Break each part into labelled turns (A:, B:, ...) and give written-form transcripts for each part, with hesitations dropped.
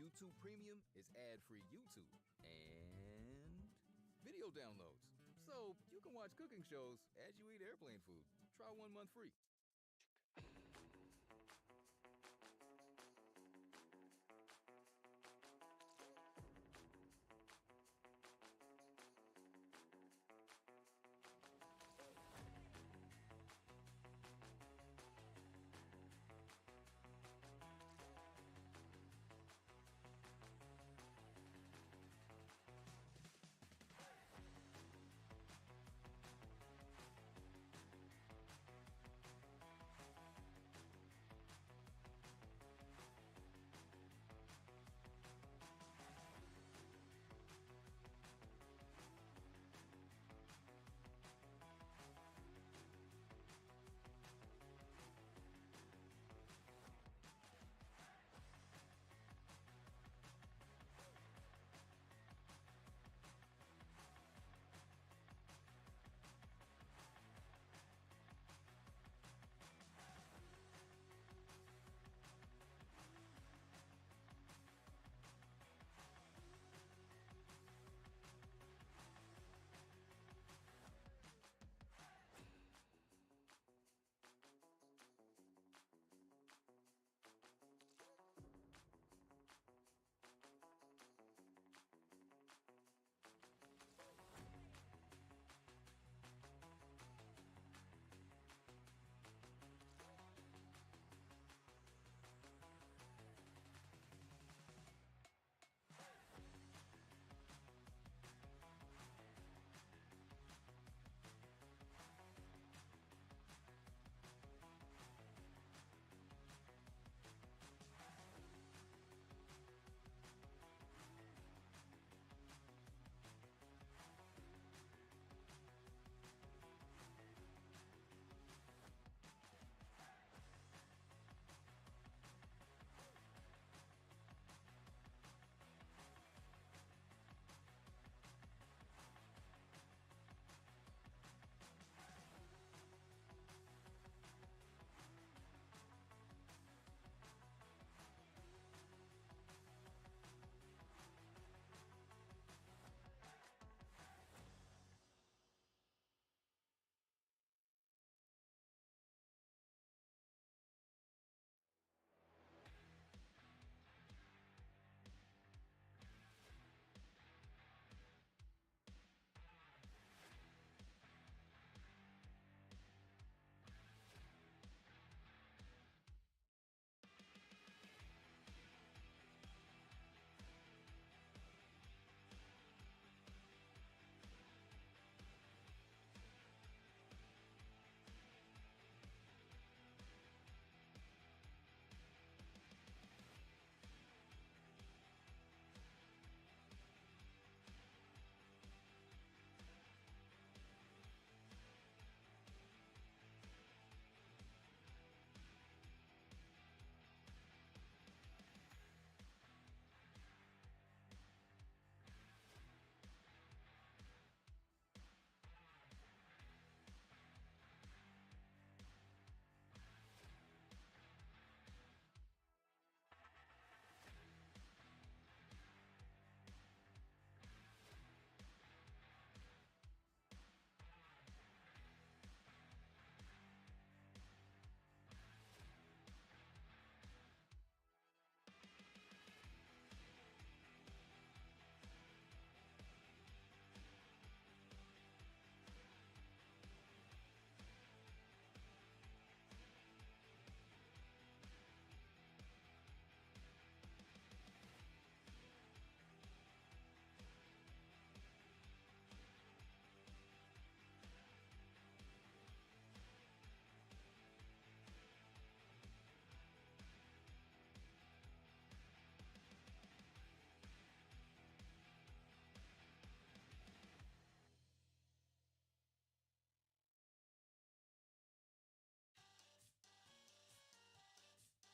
A: YouTube Premium is ad-free YouTube and video downloads. So you can watch cooking shows as you eat airplane food. Try 1 month free.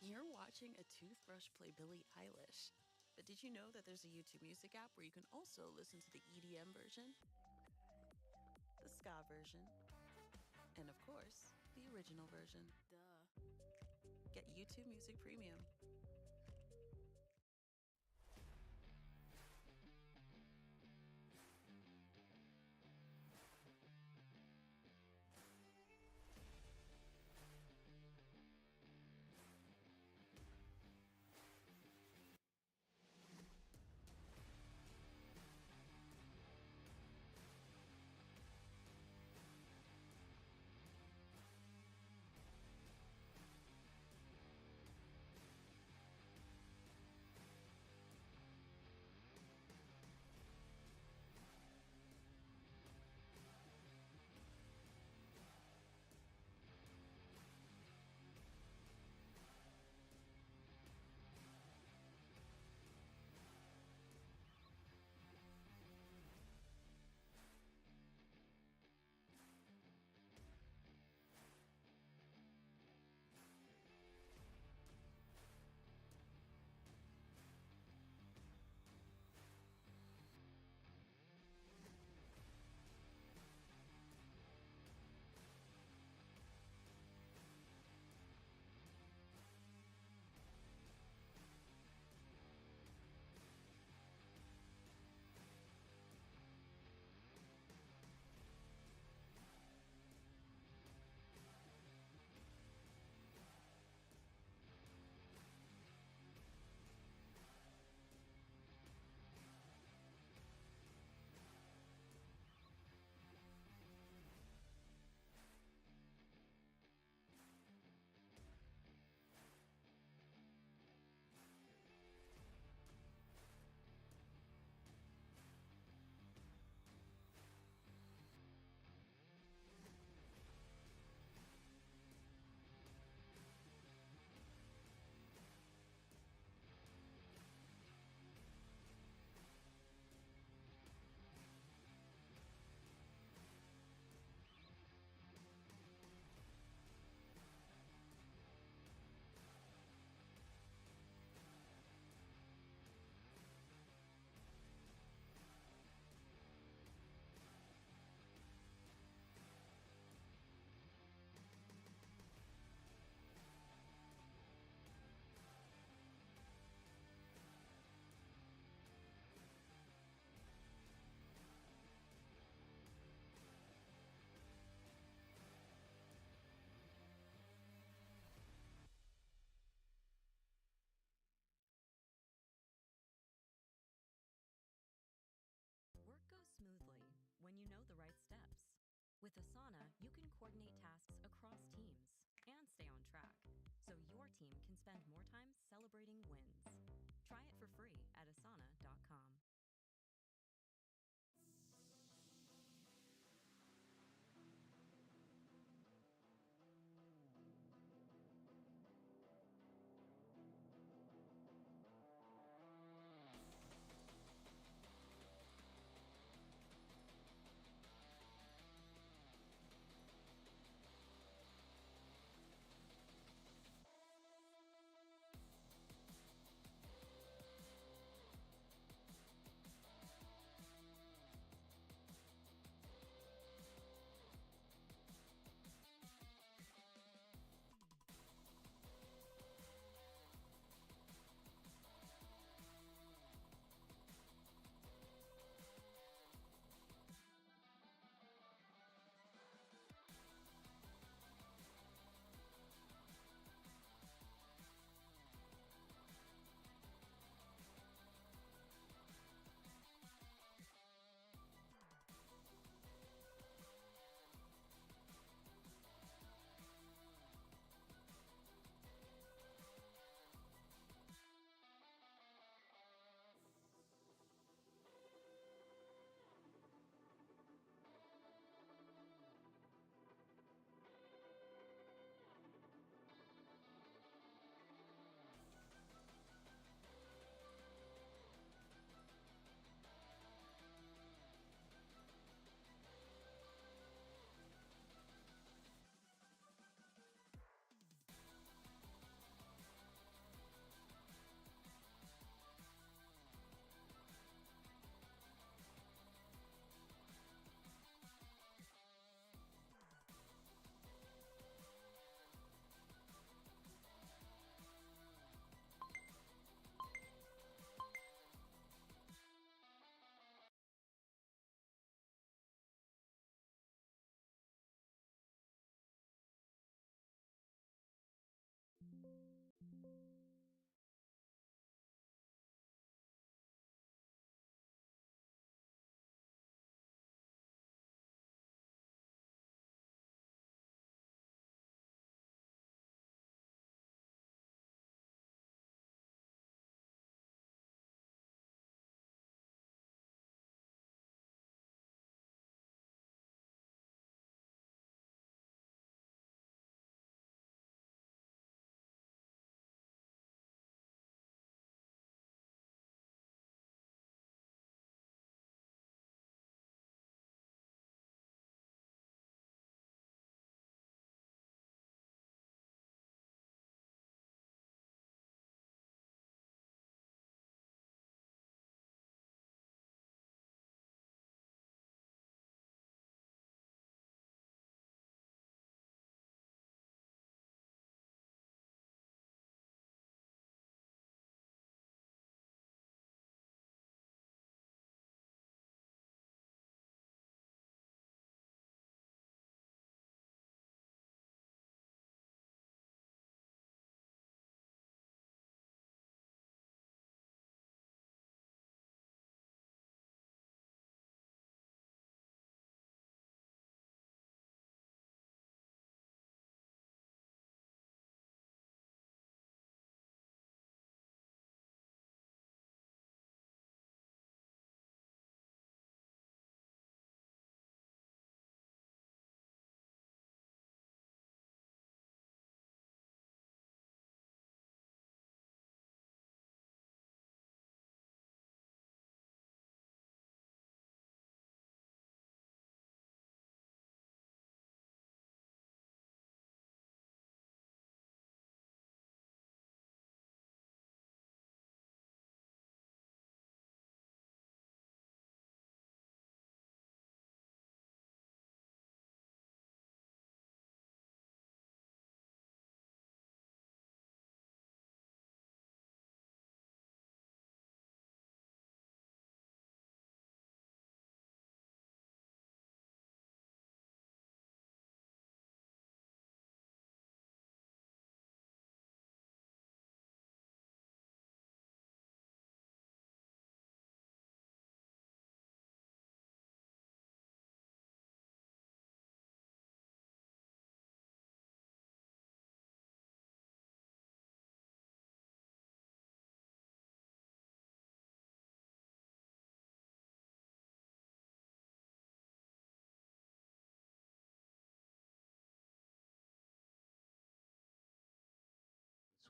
B: You're watching a toothbrush play Billie Eilish. But did you know that there's a YouTube Music app where you can also listen to the EDM version, the ska version, and of course, the original version? Duh. Get YouTube Music Premium.
C: With Asana, you can coordinate tasks across teams and stay on track, so your team can spend more time celebrating wins. Try it for free at asana.com.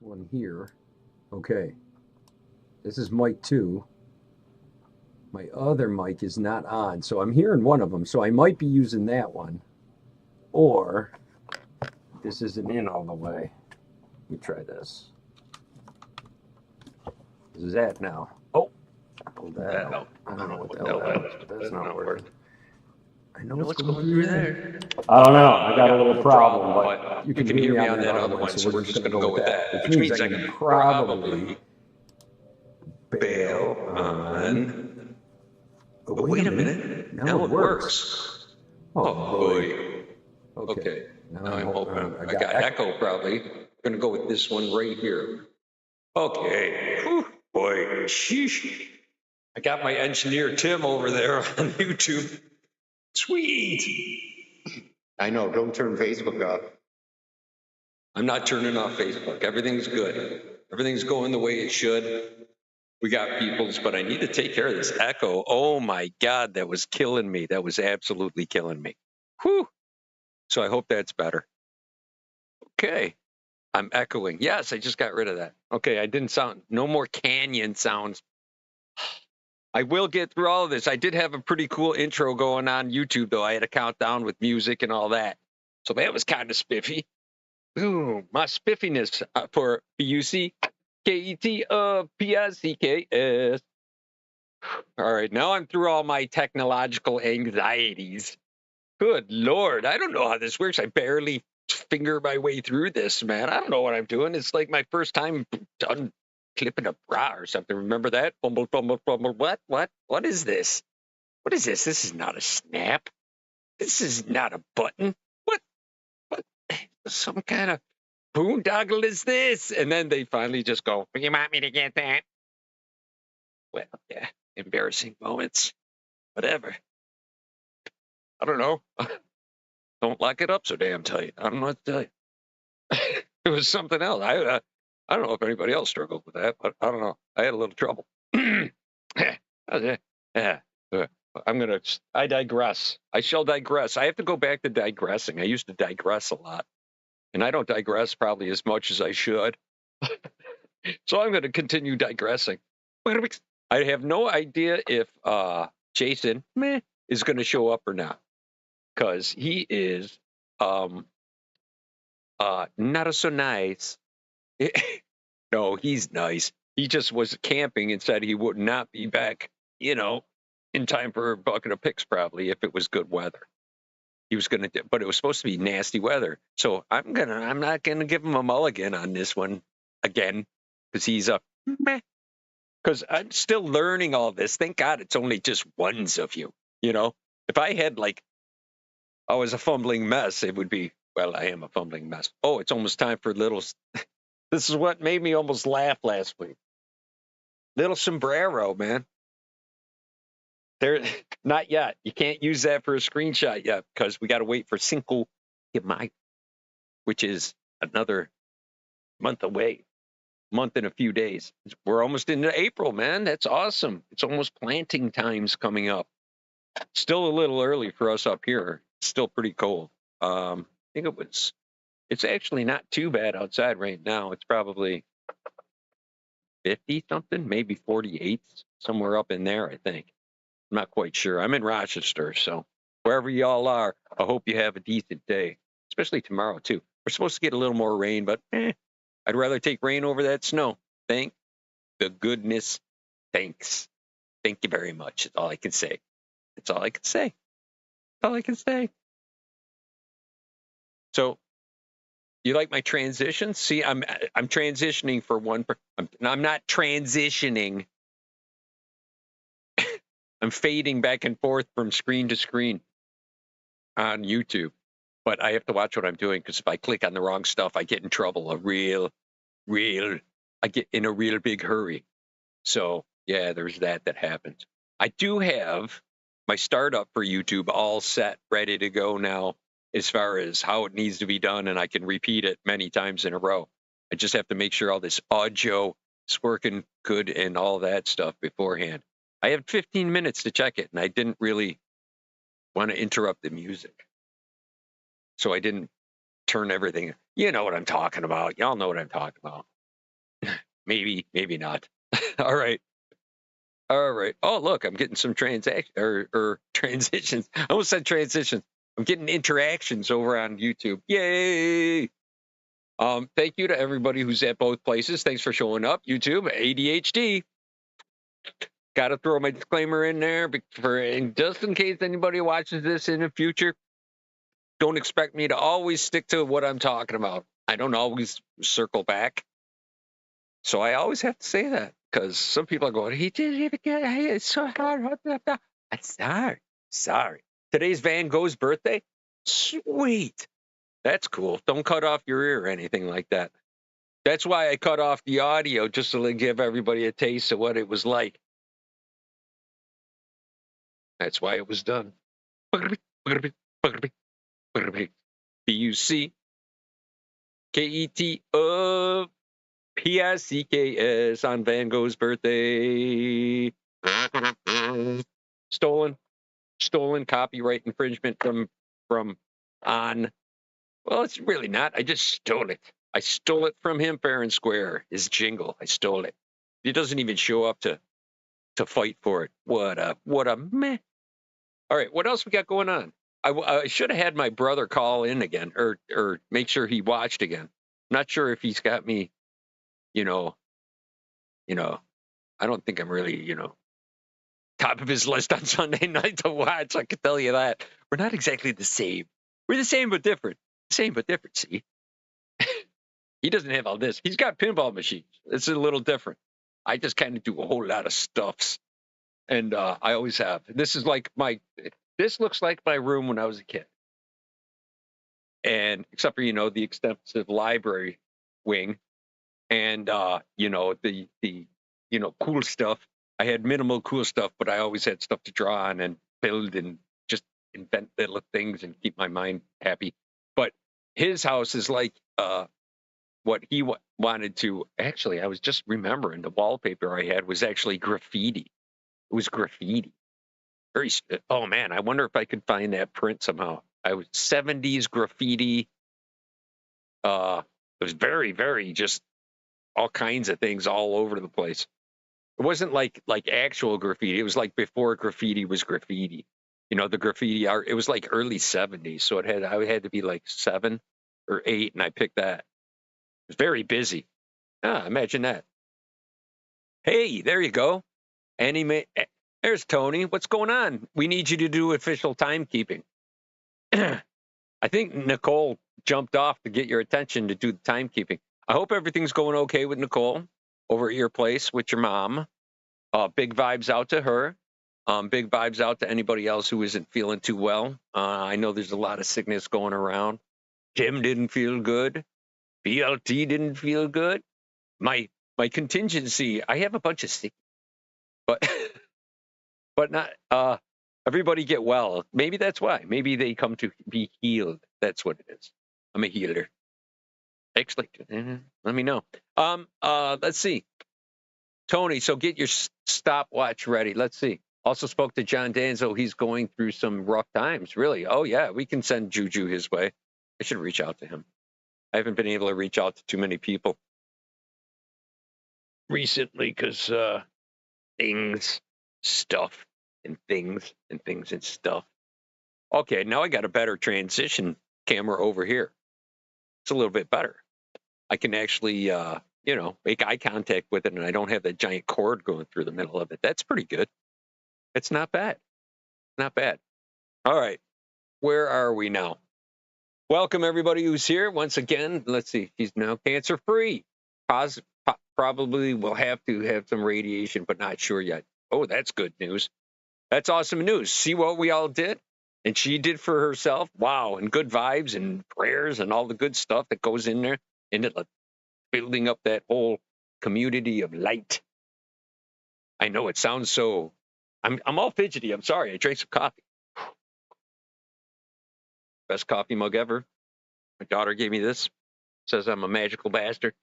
D: This one here. Okay. This is mic 2. My other mic is not on, so I'm hearing one of them. So I might be using that one. Or this isn't in all the way. Let me try this. This is that now. Oh, hold that out. I don't know what the hell that was, but that's not working. I know what's going through there. I don't know. I got a little problem, but you can hear me on that other one, so we're just going to go with that. Which means I can probably bail on... But wait a minute. Now it works. Oh, boy. Okay. Now I'm hoping I got echo probably. I'm going to go with this one right here. Okay. Whew, boy. Sheesh. I got my engineer Tim over there on YouTube. Sweet. I know. Don't turn Facebook off. I'm not turning off Facebook. Everything's good. Everything's going the way it should. We got peoples, but I need to take care of this echo. Oh my God, that was killing me. That was absolutely killing me. Whew. So I hope that's better. Okay. I'm echoing. Yes, I just got rid of that. Okay, I didn't sound, no more canyon sounds. I will get through all of this. I did have a pretty cool intro going on YouTube, though. I had a countdown with music and all that. So that was kind of spiffy. Ooh, my spiffiness for P-U-C-K-E-T-P-I-C-K-S. All right, now I'm through all my technological anxieties. Good Lord, I don't know how this works. I barely finger my way through this, man. I don't know what I'm doing. It's like my first time done clipping a bra or something. Remember that? Bumble, bumble, bumble. What? What is this? What is this? This is not a snap. This is not a button. What? Some kind of boondoggle is this? And then they finally just go, you want me to get that? Well, yeah, embarrassing moments. Whatever. I don't know. Don't lock it up so damn tight. I don't know what to tell you. It was something else. I don't know if anybody else struggled with that, but I don't know. I had a little trouble. I digress. I shall digress. I have to go back to digressing. I used to digress a lot, and I don't digress probably as much as I should. So I'm going to continue digressing. I have no idea if Jason is going to show up or not, because he is not so nice. No, he's nice. He just was camping and said he would not be back, in time for a bucket of picks probably if it was good weather. He was going to, but it was supposed to be nasty weather. So I'm not going to give him a mulligan on this one again, because he's a meh. Because I'm still learning all this. Thank God it's only just ones of you, If I had I was a fumbling mess, it would be, well, I am a fumbling mess. Oh, it's almost time for little, this is what made me almost laugh last week. Little sombrero, man. There, not yet. You can't use that for a screenshot yet because we got to wait for Cinco de Mayo, which is another month away, month and a few days. We're almost into April, man. That's awesome. It's almost planting times coming up. Still a little early for us up here. It's still pretty cold. I think it's actually not too bad outside right now. It's probably 50 something, maybe 48, somewhere up in there, I think. I'm not quite sure. I'm in Rochester, so wherever y'all are, I hope you have a decent day, especially tomorrow, too. We're supposed to get a little more rain, but I'd rather take rain over that snow. Thank the goodness. Thanks. Thank you very much. That's all I can say. That's all I can say. That's all I can say. So, you like my transitions? See, I'm transitioning for one. I'm not transitioning. I'm fading back and forth from screen to screen on YouTube, but I have to watch what I'm doing because if I click on the wrong stuff, I get in trouble. I get in a real big hurry. So yeah, there's that happens. I do have my startup for YouTube all set, ready to go now as far as how it needs to be done, and I can repeat it many times in a row. I just have to make sure all this audio is working good and all that stuff beforehand. I have 15 minutes to check it, and I didn't really want to interrupt the music. So I didn't turn everything. You know what I'm talking about. Y'all know what I'm talking about. Maybe, maybe not. All right. All right. Oh, look, I'm getting some transitions. I almost said transitions. I'm getting interactions over on YouTube. Yay! Thank you to everybody who's at both places. Thanks for showing up. YouTube, ADHD. Got to throw my disclaimer in there and just in case anybody watches this in the future. Don't expect me to always stick to what I'm talking about. I don't always circle back. So I always have to say that because some people are going, he didn't even get it. Hey, it's so hard. I'm sorry. Sorry. Today's Van Gogh's birthday? Sweet. That's cool. Don't cut off your ear or anything like that. That's why I cut off the audio, just to give everybody a taste of what it was like. That's why it was done. Bucketpsecks on Van Gogh's birthday. Stolen copyright infringement from on. Well, it's really not. I just stole it. I stole it from him fair and square. His jingle. I stole it. He doesn't even show up to fight for it. What a meh. All right, what else we got going on? I should have had my brother call in again or make sure he watched again. I'm not sure if he's got me, I don't think I'm really, top of his list on Sunday night to watch. I can tell you that. We're not exactly the same. We're the same but different. Same but different, see? He doesn't have all this. He's got pinball machines. It's a little different. I just kind of do a whole lot of stuffs. And I always have. This looks like my room when I was a kid. And except for, the extensive library wing and, the cool stuff. I had minimal cool stuff, but I always had stuff to draw on and build and just invent little things and keep my mind happy. But his house is like what he wanted to. Actually, I was just remembering the wallpaper I had was actually graffiti. It was graffiti. Oh man, I wonder if I could find that print somehow. I was 70s graffiti. It was very, very just all kinds of things all over the place. It wasn't like actual graffiti. It was like before graffiti was graffiti. The graffiti art. It was like early 70s, so I had to be like 7 or 8, and I picked that. It was very busy. Imagine that. Hey, there you go. There's Tony. What's going on? We need you to do official timekeeping. I think Nicole jumped off to get your attention to do the timekeeping. I hope everything's going okay with Nicole over at your place with your mom. Big vibes out to her. Big vibes out to anybody else who isn't feeling too well. I know there's a lot of sickness going around. Tim didn't feel good. BLT didn't feel good. My contingency, I have a bunch of sick, but but not everybody get well. Maybe that's why. Maybe they come to be healed. That's what it is. I'm a healer. Excellent. Let me know. Let's see. Tony, so get your stopwatch ready. Let's see. Also spoke to John Danzo. He's going through some rough times, really. Oh, yeah, we can send Juju his way. I should reach out to him. I haven't been able to reach out to too many people recently because things, stuff, and things, and things and stuff. Okay, now I got a better transition camera over here. It's a little bit better. I can actually, make eye contact with it, and I don't have that giant cord going through the middle of it. That's pretty good. It's not bad. Not bad. All right. Where are we now? Welcome, everybody who's here. Once again, let's see. He's now cancer-free. Probably will have to have some radiation, but not sure yet. Oh, that's good news. That's awesome news. See what we all did? And she did for herself. Wow. And good vibes and prayers and all the good stuff that goes in there. And it building up that whole community of light. I know it sounds so... I'm all fidgety. I'm sorry. I drank some coffee. Best coffee mug ever. My daughter gave me this. Says I'm a magical bastard.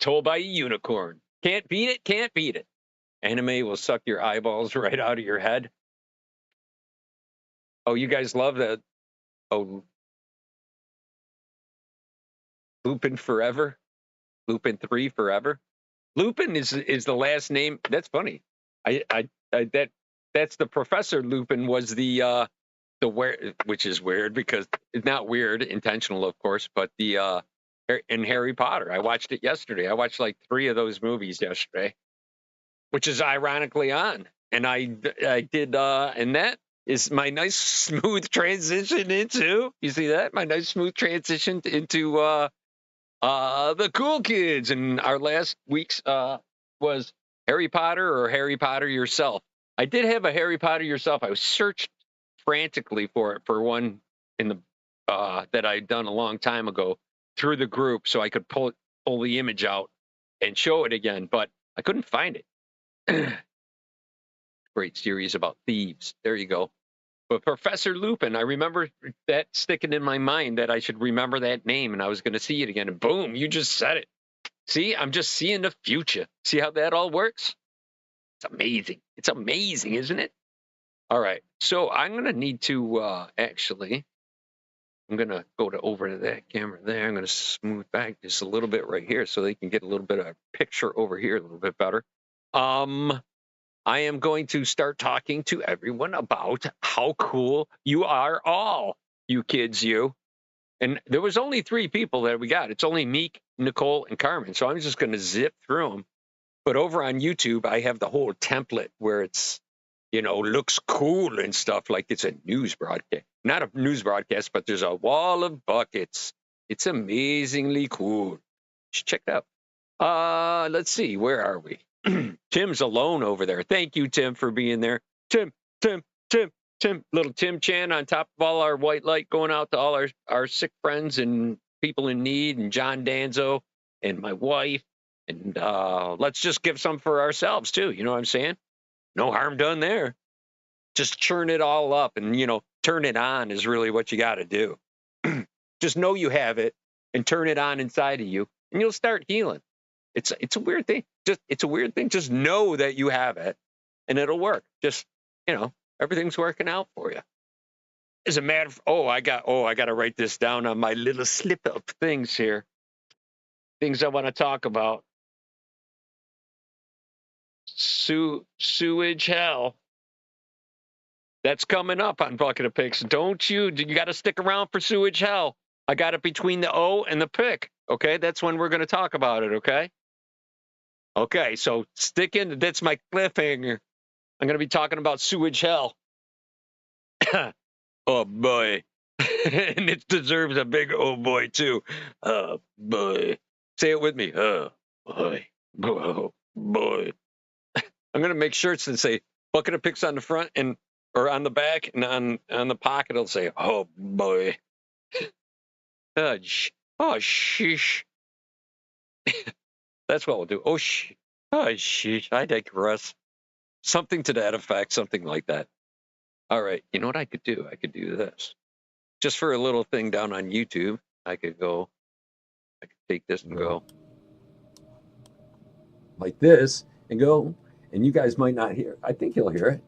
D: Told by a unicorn. Can't beat it. Can't beat it. Anime will suck your eyeballs right out of your head. Oh, you guys love that. Oh, Lupin Forever. Lupin 3 forever. Lupin is the last name. That's funny. That's the Professor Lupin was the where, which is weird because it's not weird, intentional, of course, but the in Harry Potter. I watched it yesterday. I watched like 3 of those movies yesterday, which is ironically on. And I did, and that is my nice smooth transition into, you see that? My nice smooth transition into the cool kids. And our last week's was Harry Potter or Harry Potter Yourself. I did have a Harry Potter Yourself. I was searched frantically for it for one in the that I'd done a long time ago through the group so I could pull the image out and show it again, but I couldn't find it. Great series about thieves. There you go. But Professor Lupin, I remember that sticking in my mind that I should remember that name and I was going to see it again. And boom, you just said it. See, I'm just seeing the future. See how that all works? It's amazing. It's amazing, isn't it? All right. So I'm going to need to actually, I'm going to go over to that camera there. I'm going to smooth back just a little bit right here so they can get a little bit of a picture over here a little bit better. I am going to start talking to everyone about how cool you are all, you kids, you. And there was only 3 people that we got. It's only Meek, Nicole, and Carmen. So I'm just going to zip through them. But over on YouTube, I have the whole template where it's, you know, looks cool and stuff like it's a news broadcast. Not a news broadcast, but there's a wall of buckets. It's amazingly cool. You should check it out. Let's see. Where are we? Tim's alone over there. Thank you, Tim, for being there. Tim. Little Tim Chan on top of all our white light going out to all our sick friends and people in need, and John Danzo and my wife. And let's just give some for ourselves, too. You know what I'm saying? No harm done there. Just churn it all up and, you know, turn it on is really what you got to do. Just know you have it and turn it on inside of you and you'll start healing. It's a weird thing. It's a weird thing. Just know that you have it and it'll work. Just, you know, everything's working out for you. As a matter of, I got to write this down on my little slip up things here. Things I want to talk about. Sewage hell. That's coming up on Bucket of Picks. You got to stick around for sewage hell. I got it between the O and the pick. Okay, that's when we're going to talk about it. Okay, so stick in. That's my cliffhanger. I'm going to be talking about sewage hell. Oh boy. And it deserves a big oh boy too. Oh boy. Say it with me. Oh boy. Oh boy. I'm going to make shirts that say Bucket of Picks on the front or on the back, and on the pocket it'll say, oh boy. Oh sheesh. That's what we'll do. Oh sheesh. I digress. Something to that effect, something like that. All right. You know what I could do? I could do this. Just for a little thing down on YouTube, I could take this and go like this and go, and you guys might not hear. I think you'll hear it.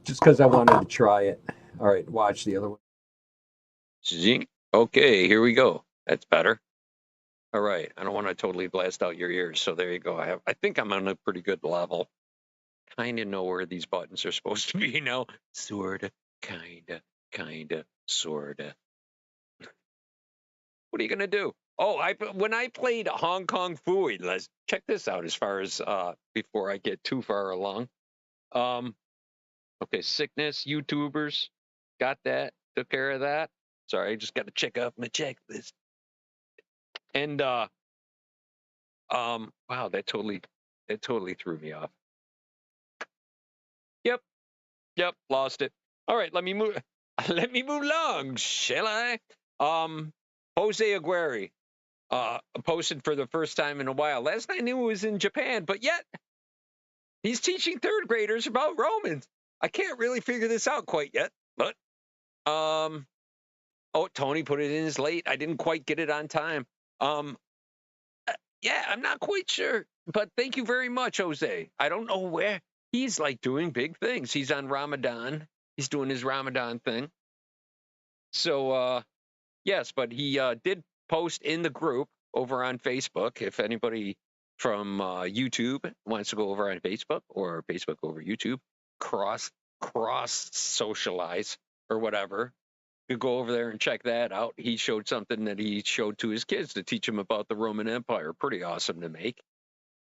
D: Just because I wanted to try it. All right, watch the other one. Okay, here we go. That's better. All right, I don't want to totally blast out your ears, so there you go. I think I'm on a pretty good level. Kind of know where these buttons are supposed to be now. Sorta, kinda, sorta. What are you gonna do? Oh, when I played Hong Kong Phooey, let's check this out as far as before I get too far along. Okay, sickness, YouTubers, got that, took care of that. Sorry, I just got to check off my checklist. And wow, that totally threw me off. Yep, lost it. All right, let me move along, shall I? Jose Aguirre posted for the first time in a while. Last I knew it was in Japan, but yet he's teaching 3rd graders about Romans. I can't really figure this out quite yet, but Oh, Tony put it in his late. I didn't quite get it on time. Yeah, I'm not quite sure, but thank you very much, Jose. I don't know where he's like doing big things. He's on Ramadan. He's doing his Ramadan thing. So, yes, but he did post in the group over on Facebook. If anybody from YouTube wants to go over on Facebook or Facebook over YouTube, cross socialize or whatever, you go over there and check that out. He showed something that he showed to his kids to teach them about the Roman Empire. Pretty awesome to make.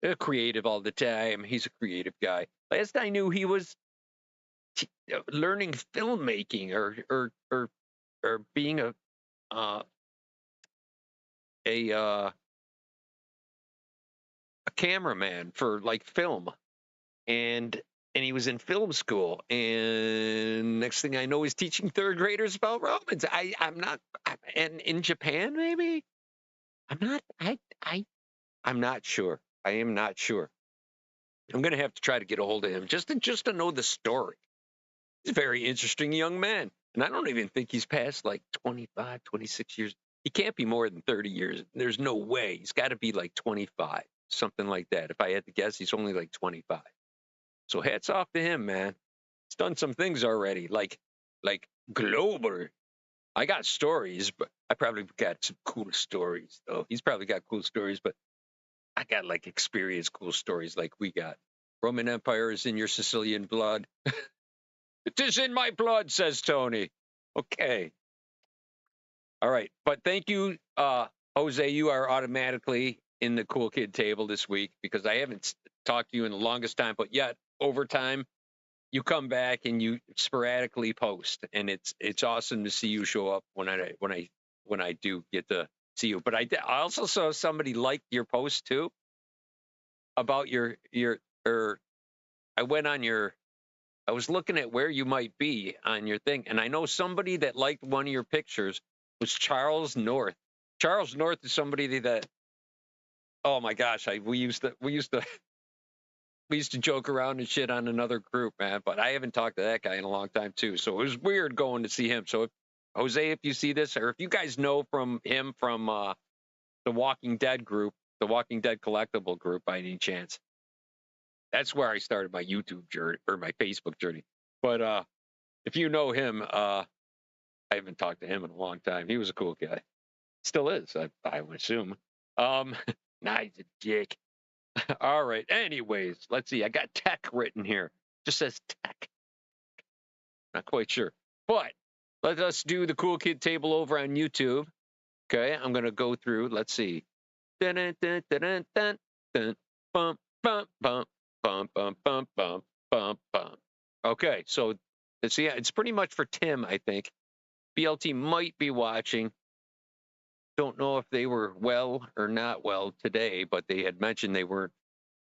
D: They're creative all the time. He's a creative guy. Last I knew, he was learning filmmaking or being a cameraman for like film, and he was in film school. And next thing I know, he's teaching third graders about Romans. I'm not, and in Japan maybe. I'm not sure. I am not sure. I'm gonna have to try to get a hold of him just to know the story. He's a very interesting young man, and I don't even think he's past like 25, 26 years. He can't be more than 30 years. There's no way. He's got to be like 25, something like that. If I had to guess, he's only like 25. So hats off to him, man. He's done some things already, like global. I got stories, but I probably got some cool stories, though. He's probably got cool stories, but I got like experience cool stories like we got. Roman Empire is in your Sicilian blood. It is in my blood, says Tony. Okay. All right. But thank you, Jose. You are automatically in the cool kid table this week because I haven't talked to you in the longest time, but yet over time you come back and you sporadically post, and it's awesome to see you show up when I do get to see you. But I also saw somebody liked your post too about I was looking at where you might be on your thing, and I know somebody that liked one of your pictures was Charles North. Charles North is somebody that, oh my gosh, we used to joke around and shit on another group, man. But I haven't talked to that guy in a long time too, so it was weird going to see him. So, Jose, if you see this, or if you guys know from him from the Walking Dead group, the Walking Dead collectible group, by any chance, that's where I started my YouTube journey or my Facebook journey. But if you know him, I haven't talked to him in a long time. He was a cool guy. Still is, I would assume. Nah, he's a dick. All right. Anyways, let's see. I got tech written here. Just says tech. Not quite sure. But let us do the cool kid table over on YouTube. Okay. I'm going to go through. Let's see. Dun, dun, dun, dun, dun, dun, bum, bum, bum, bum, bum, bum, bum, bum, bum. Okay. So let's see. It's pretty much for Tim, I think. BLT might be watching. Don't know if they were well or not well today, but they had mentioned they weren't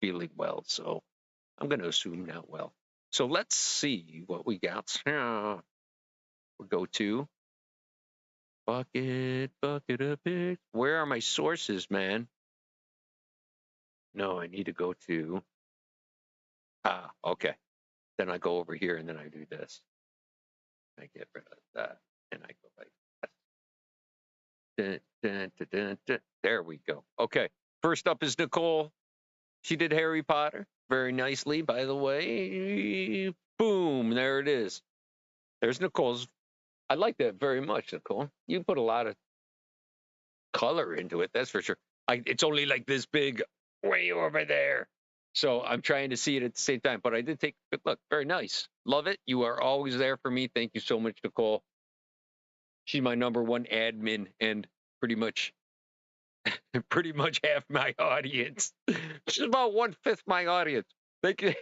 D: feeling well. So I'm going to assume not well. So let's see what we got. We'll go to bucket of pigs. Where are my sources, man? No, I need to go to. Okay. Then I go over here and then I do this. I get rid of that and I go like that. Dun, dun, dun, dun, dun. There we go. Okay. First up is Nicole. She did Harry Potter very nicely, by the way. Boom. There it is. There's Nicole's. I like that very much, Nicole. You put a lot of color into it, that's for sure. It's only like this big way over there. So I'm trying to see it at the same time. But I did take a good look. Very nice. Love it. You are always there for me. Thank you so much, Nicole. She's my number one admin and pretty much half my audience. She's about 1/5 my audience. Thank you.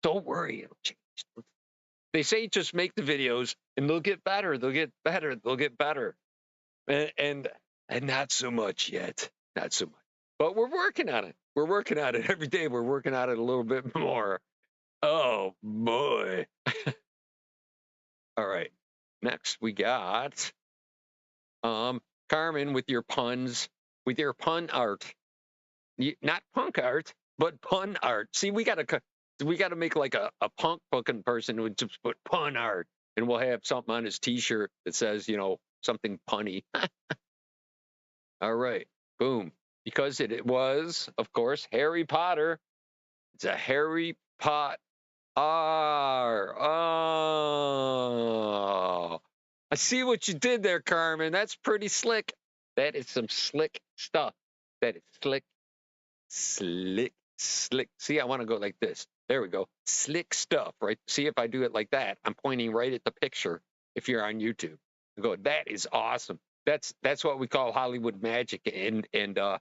D: Don't worry, it'll change. They say just make the videos and they'll get better. They'll get better. They'll get better. And not so much yet. Not so much. But we're working on it. We're working on it every day. We're working on it a little bit more. Oh boy. All right. Next we got Carmen with your puns, with your pun art. Not punk art, but pun art. See, we gotta make like a punk fucking person who would just put pun art. and we'll have something on his T-shirt that says, something punny. All right, boom. Because it was, of course, Harry Potter. It's a Harry Potter. Oh, I see what you did there, Carmen. That's pretty slick. That is some slick stuff. That is slick, slick, slick. See, I want to go like this. There we go. Slick stuff, right? See, if I do it like that, I'm pointing right at the picture if you're on YouTube. I go, that is awesome. That's what we call Hollywood magic. And I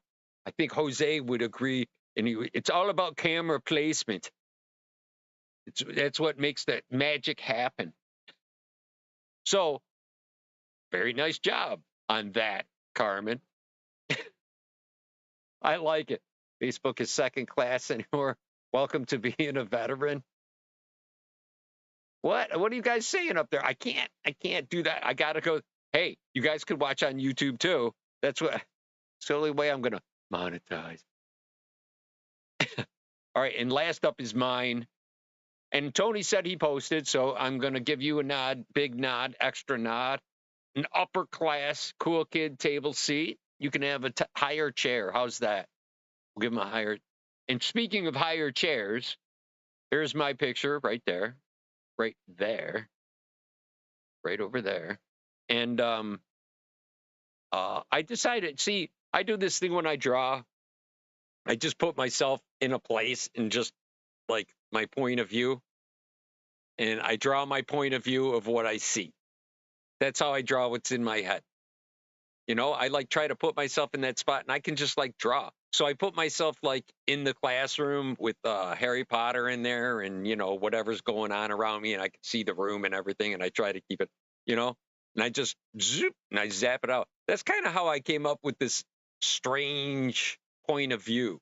D: think Jose would agree. And it's all about camera placement. That's what makes that magic happen. So, very nice job on that, Carmen. I like it. Facebook is second class anymore. Welcome to being a veteran. What are you guys saying up there? I can't do that. I gotta go. Hey, you guys could watch on YouTube too. It's the only way I'm gonna monetize. All right, and last up is mine. And Tony said he posted, so I'm gonna give you a nod, big nod, extra nod. An upper class cool kid table seat. You can have a higher chair. How's that? We'll give him a higher. And speaking of higher chairs, here's my picture right there, right there, right over there. And I decided, see, I do this thing when I draw. I just put myself in a place and just like my point of view. And I draw my point of view of what I see. That's how I draw what's in my head. I like try to put myself in that spot and I can just like draw. So I put myself like in the classroom with Harry Potter in there and, whatever's going on around me and I can see the room and everything. And I try to keep it, and I just zoop and I zap it out. That's kind of how I came up with this strange point of view.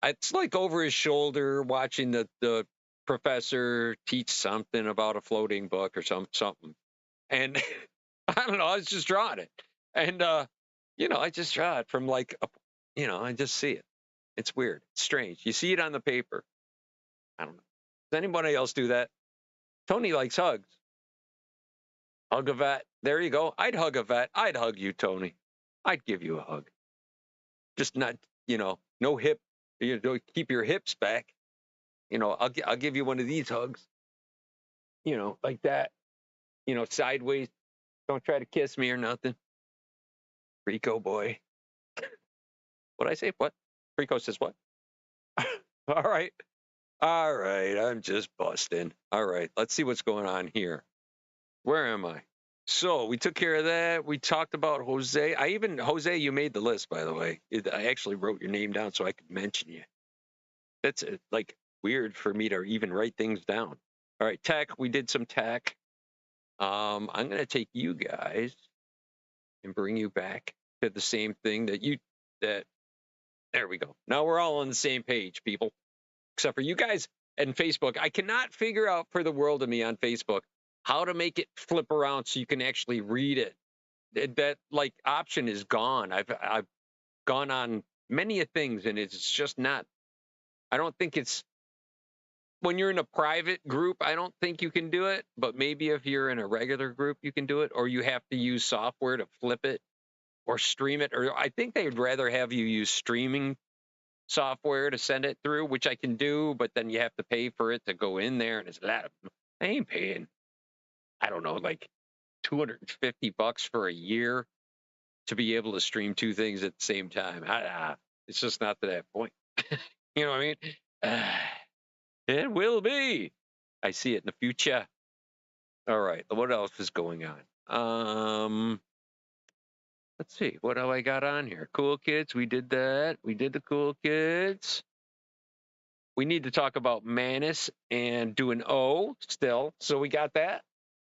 D: It's like over his shoulder watching the professor teach something about a floating book or something. And I don't know, I was just drawing it. And, I just draw it from like, I just see it. It's weird. It's strange. You see it on the paper. I don't know. Does anybody else do that? Tony likes hugs. Hug a vet. There you go. I'd hug a vet. I'd hug you, Tony. I'd give you a hug. Just not, no hip. Keep your hips back. I'll give you one of these hugs. Like that. Sideways. Don't try to kiss me or nothing. Rico boy. What'd I say? What? Rico says what? All right. All right. I'm just busting. All right. Let's see what's going on here. Where am I? So we took care of that. We talked about Jose. Jose, you made the list, by the way. I actually wrote your name down so I could mention you. That's like weird for me to even write things down. All right. Tech. We did some tech. I'm going to take you guys and bring you back to the same thing there we go. Now we're all on the same page, people, except for you guys and Facebook. I cannot figure out for the world of me on Facebook how to make it flip around so you can actually read it. That like option is gone. I've gone on many of things and it's just not, I don't think it's, when you're in a private group, I don't think you can do it, but maybe if you're in a regular group, you can do it, or you have to use software to flip it or stream it, or I think they'd rather have you use streaming software to send it through, which I can do, but then you have to pay for it to go in there, and it's a lot of, I ain't paying, I don't know, like $250 for a year to be able to stream two things at the same time. It's just not to that point. You know what I mean? It will be. I see it in the future. All right. What else is going on? Let's see. What do I got on here? Cool kids. We did that. We did the cool kids. We need to talk about Manus and do an O still. So we got that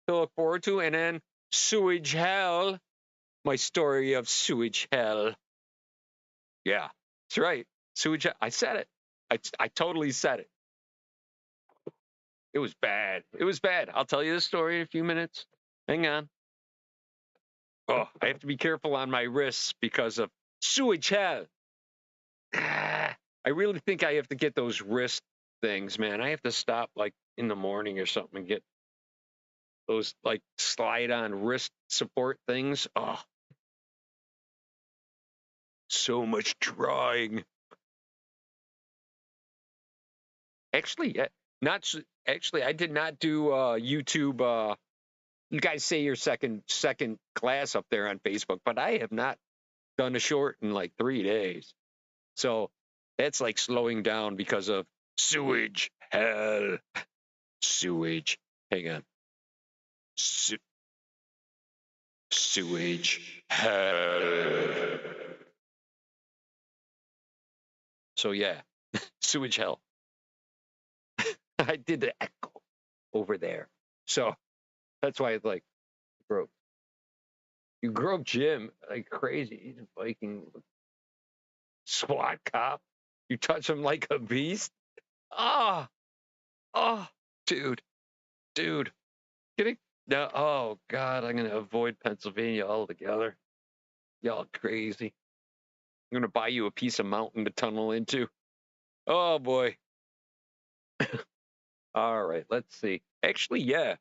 D: to look forward to. And then sewage hell. My story of sewage hell. Yeah, that's right. Sewage hell. I said it. I totally said it. It was bad. It was bad. I'll tell you the story in a few minutes. Hang on. Oh, I have to be careful on my wrists because of sewage hell. I really think I have to get those wrist things, man. I have to stop like in the morning or something and get those like slide-on wrist support things. Oh, so much drawing. Actually, actually. I did not do YouTube. You guys say your second class up there on Facebook, but I have not done a short in like 3 days. So that's like slowing down because of sewage. Hell, sewage. Hang on. Sewage. Hell. So yeah, sewage hell. I did the echo over there. So that's why it's like, bro, you grew up Jim like crazy. He's a Viking SWAT cop. You touch him like a beast. Ah, oh, dude. Kidding? No, oh God, I'm gonna avoid Pennsylvania altogether. Y'all crazy. I'm gonna buy you a piece of mountain to tunnel into. Oh boy. All right, let's see. Actually, yeah,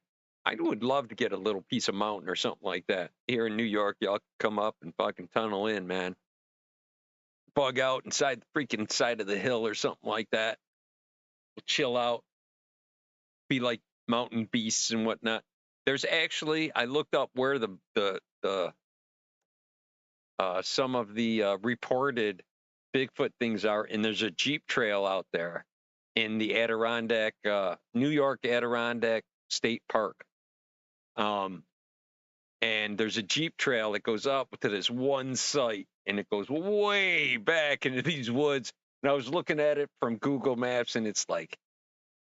D: I would love to get a little piece of mountain or something like that. Here in New York, y'all come up and fucking tunnel in, man. Bug out inside the freaking side of the hill or something like that. Chill out. Be like mountain beasts and whatnot. There's actually, I looked up where some of the reported Bigfoot things are, and there's a Jeep trail out there in the Adirondack, New York Adirondack State Park. And there's a Jeep trail that goes up to this one site, and it goes way back into these woods. And I was looking at it from Google Maps, and it's like,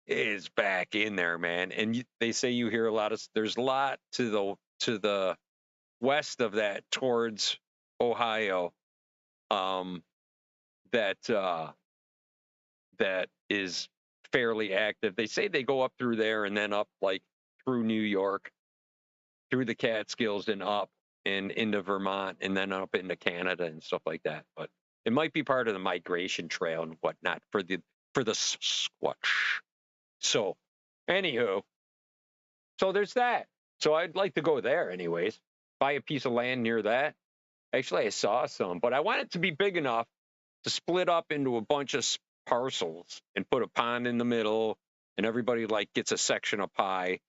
D: it is back in there, man. And they say you hear a lot of, there's a lot to the west of that towards Ohio, that is fairly active. They say they go up through there and then up like through New York, through the Catskills and up and into Vermont and then up into Canada and stuff like that. But it might be part of the migration trail and whatnot for the Squatch. So, anywho, so there's that. So I'd like to go there anyways. Buy a piece of land near that. Actually, I saw some, but I want it to be big enough to split up into a bunch of parcels and put a pond in the middle, and everybody like gets a section of pie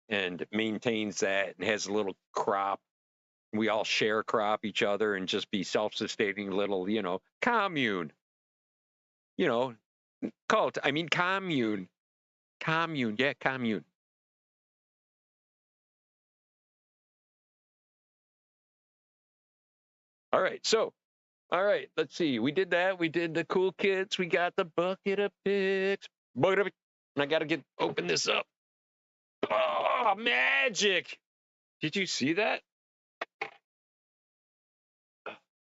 D: and maintains that and has a little crop. We all share crop each other and just be self-sustaining little, commune. Cult. I mean, commune. Commune. Yeah, commune. All right. So, all right. Let's see. We did that. We did the cool kids. We got the bucket of pigs. Bucket of. And I got to open this up. Oh, magic. Did you see that?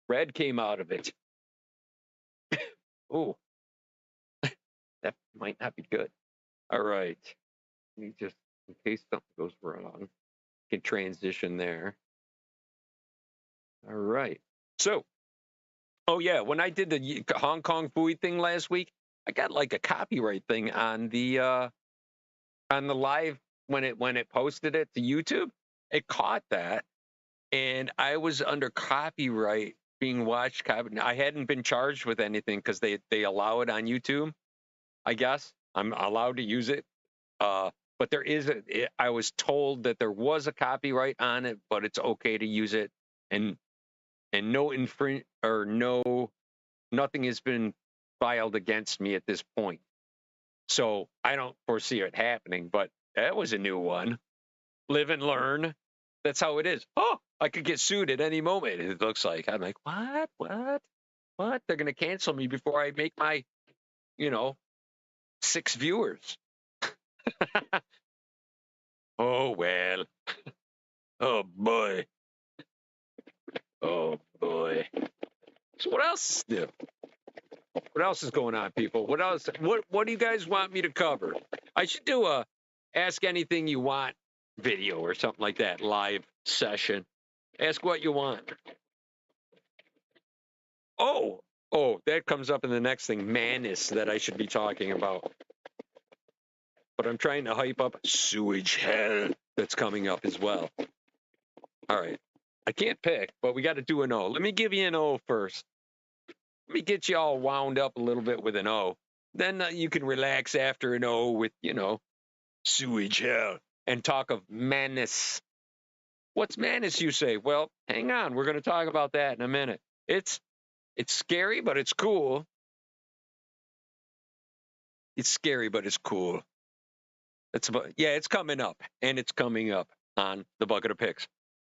D: Red came out of it. Oh, that might not be good. All right. Let me just, in case something goes wrong, can transition there. All right. So, oh yeah, when I did the Hong Kong Fooey thing last week, I got like a copyright thing on the live when it posted it to YouTube. It caught that, and I was under copyright being watched. I hadn't been charged with anything because they allow it on YouTube. I guess I'm allowed to use it. But there is I was told that there was a copyright on it, but it's okay to use it, and no nothing has been filed against me at this point. So I don't foresee it happening, but that was a new one. Live and learn. That's how it is. Oh, I could get sued at any moment, it looks like. I'm like, what? They're going to cancel me before I make my, 6 viewers. Oh, well. Oh, boy. Oh, boy. So what else is new? What else is going on, people? What else? What do you guys want me to cover? I should do a Ask Anything You Want video or something like that, live session. Ask what you want. Oh, that comes up in the next thing, madness that I should be talking about. But I'm trying to hype up sewage hell. that's coming up as well. All right. I can't pick, but we got to do an O. Let me give you an O first. Let me get you all wound up a little bit with an O. Then you can relax after an O with, sewage hell and talk of madness. What's madness, you say? Well, hang on. We're going to talk about that in a minute. It's scary, but it's cool. It's scary, but it's cool. It's coming up, and it's coming up on the Bucket of Picks.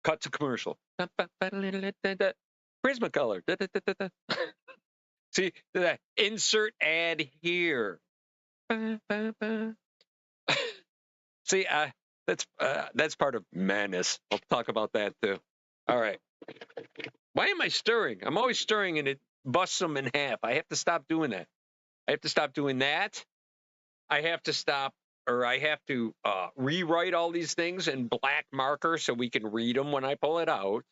D: Cut to commercial. Prismacolor. See, insert ad here. See, that's part of madness. I'll talk about that too. All right. Why am I stirring? I'm always stirring, and it busts them in half. I have to stop doing that. I have to stop doing that. I have to rewrite all these things in black marker so we can read them when I pull it out.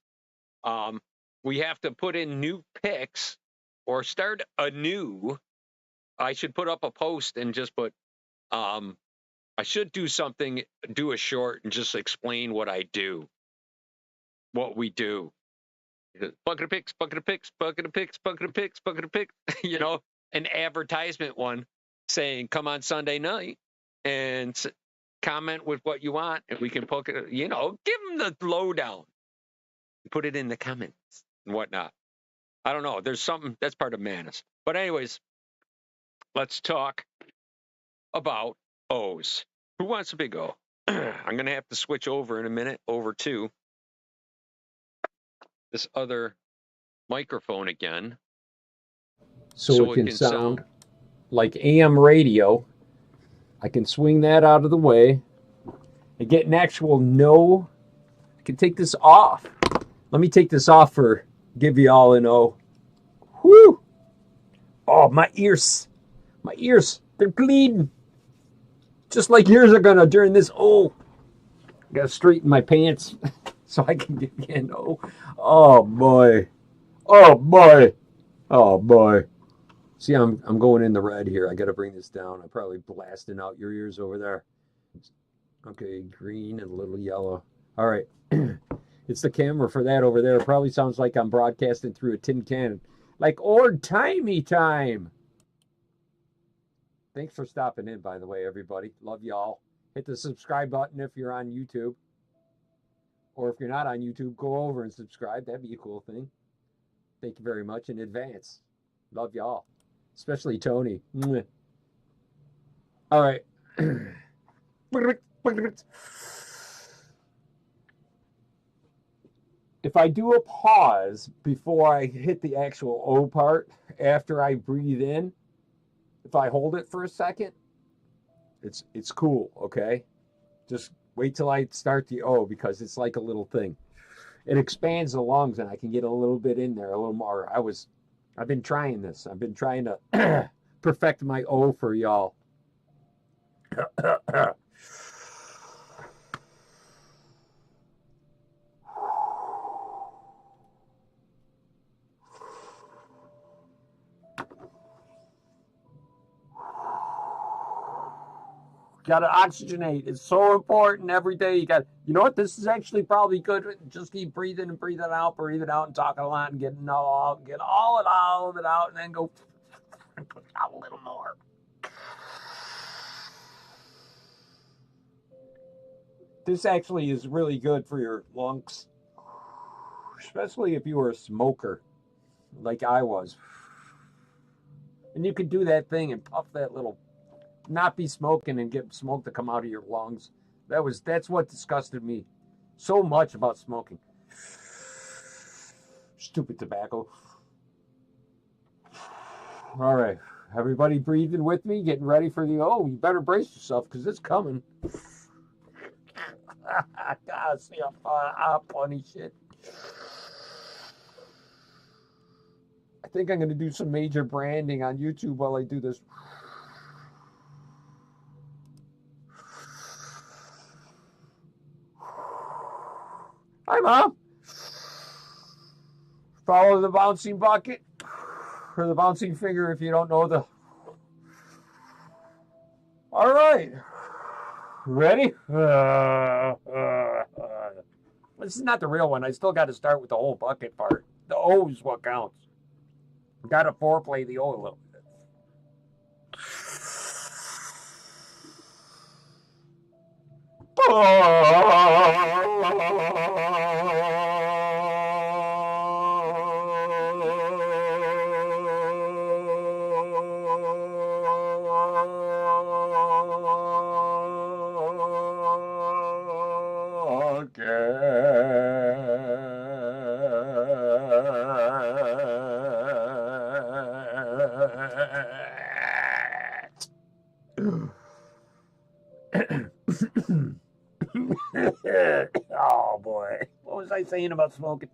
D: We have to put in new picks or start anew. I should put up a post and just put, I should do a short and just explain what I do, what we do. Bucket of picks, bucket of picks, bucket of picks, bucket of picks, bucket of picks, an advertisement one saying, come on Sunday night and comment with what you want, and we can poke it, give them the lowdown. Put it in the comments and whatnot. I don't know. There's something that's part of madness. But anyways, let's talk about O's. Who wants a big O? I'm going to have to switch over in a minute over to this other microphone again.
E: So it can sound like AM radio. I can swing that out of the way and get an actual no. I can take this off. Let me take this off give you all an O. Whoo! Oh, my ears, they're bleeding. Just like yours are gonna during this. Oh, I gotta straighten my pants so I can get an O. Oh boy. Oh boy. Oh boy. See, I'm going in the red here. I got to bring this down. I'm probably blasting out your ears over there. Okay, green and a little yellow. All right. It's the camera for that over there. It probably sounds like I'm broadcasting through a tin can. Like old-timey time. Thanks for stopping in, by the way, everybody. Love y'all. Hit the subscribe button if you're on YouTube. Or if you're not on YouTube, go over and subscribe. That'd be a cool thing. Thank you very much in advance. Love y'all. Especially Tony. All right. If I do a pause before I hit the actual O part, after I breathe in, if I hold it for a second, it's cool, okay? Just wait till I start the O because it's like a little thing. It expands the lungs and I can get a little bit in there, a little more. I've been trying this. I've been trying to perfect my O for y'all. Got to oxygenate. It's so important every day. You know what? This is actually probably good. Just keep breathing and breathing out and talking a lot and getting all out, get all of it out, and then go and put out a little more. This actually is really good for your lungs, especially if you were a smoker like I was. And you could do that thing and puff that little, not be smoking and get smoke to come out of your lungs. That's what disgusted me so much about smoking. Stupid tobacco. All right, everybody breathing with me, getting ready for the O. You better brace yourself because it's coming. God, see how funny shit. I think I'm going to do some major branding on YouTube while I do this. Hi, Mom. Follow the bouncing bucket or the bouncing finger if you don't know the. All right. Ready? This is not the real one. I still got to start with the whole bucket part. The O is what counts. Got to foreplay the O a little bit. Oh boy, what was I saying about smoking?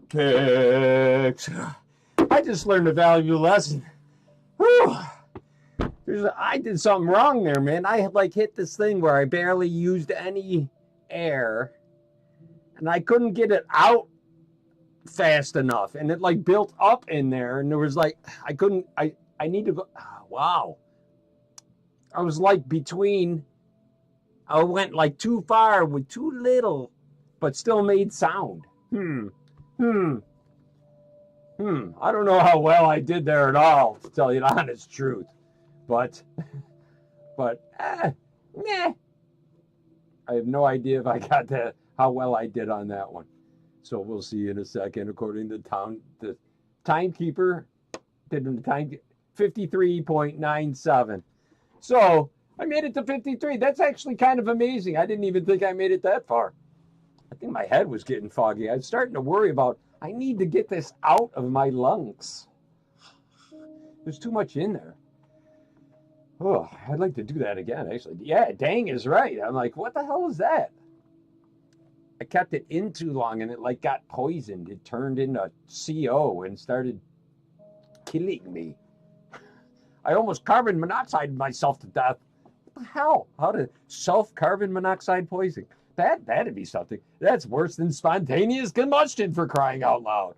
E: Kicks. I just learned a valuable lesson. Whew. I did something wrong there, man. I had like hit this thing where I barely used any air, and I couldn't get it out fast enough, and it like built up in there, and there was like I need to go. Wow. I was like between. I went like too far with too little, but still made sound. I don't know how well I did there at all, to tell you the honest truth. But meh. I have no idea if I got that, how well I did on that one. So we'll see in a second. According to the timekeeper, did the time 53.97. So I made it to 53. That's actually kind of amazing. I didn't even think I made it that far. I think my head was getting foggy. I was starting to worry about, I need to get this out of my lungs. There's too much in there. Oh, I'd like to do that again, actually. Yeah, dang is right. I'm like, what the hell is that? I kept it in too long and it like got poisoned. It turned into CO and started killing me. I almost carbon monoxide myself to death. What the hell? How to self-carbon monoxide poisoning? That'd be something. That's worse than spontaneous combustion, for crying out loud.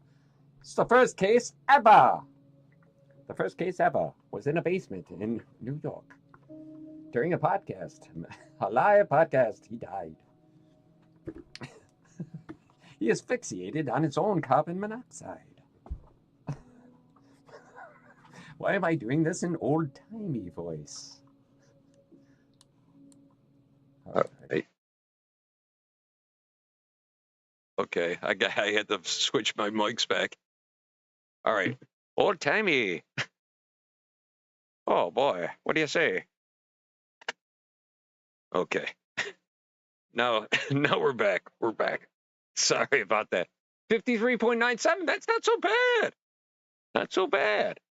E: It's the first case ever. The first case ever was in a basement in New York during a podcast, a live podcast. He died. He asphyxiated on his own carbon monoxide. Why am I doing this in old-timey voice?
D: Right. Okay, I had to switch my mics back. All right, old-timey. Oh boy, what do you say? Okay. Now we're back. We're back. Sorry about that. 53.97. That's not so bad. Not so bad.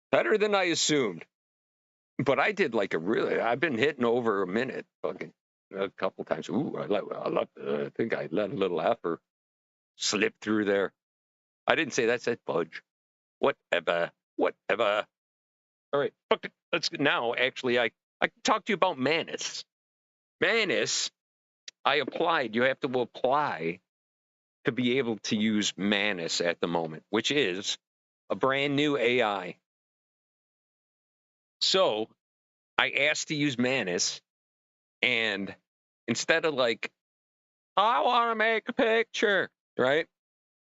D: Better than I assumed. But I did like I've been hitting over a minute fucking a couple times. Ooh, I think I let a little effort slip through there. I didn't say that. I said fudge. Whatever. All right. Let's now. Actually, I talked to you about Manus. Manus, I applied. You have to apply to be able to use Manus at the moment, which is a brand new AI. So I asked to use Manus, and instead of like, I want to make a picture, right?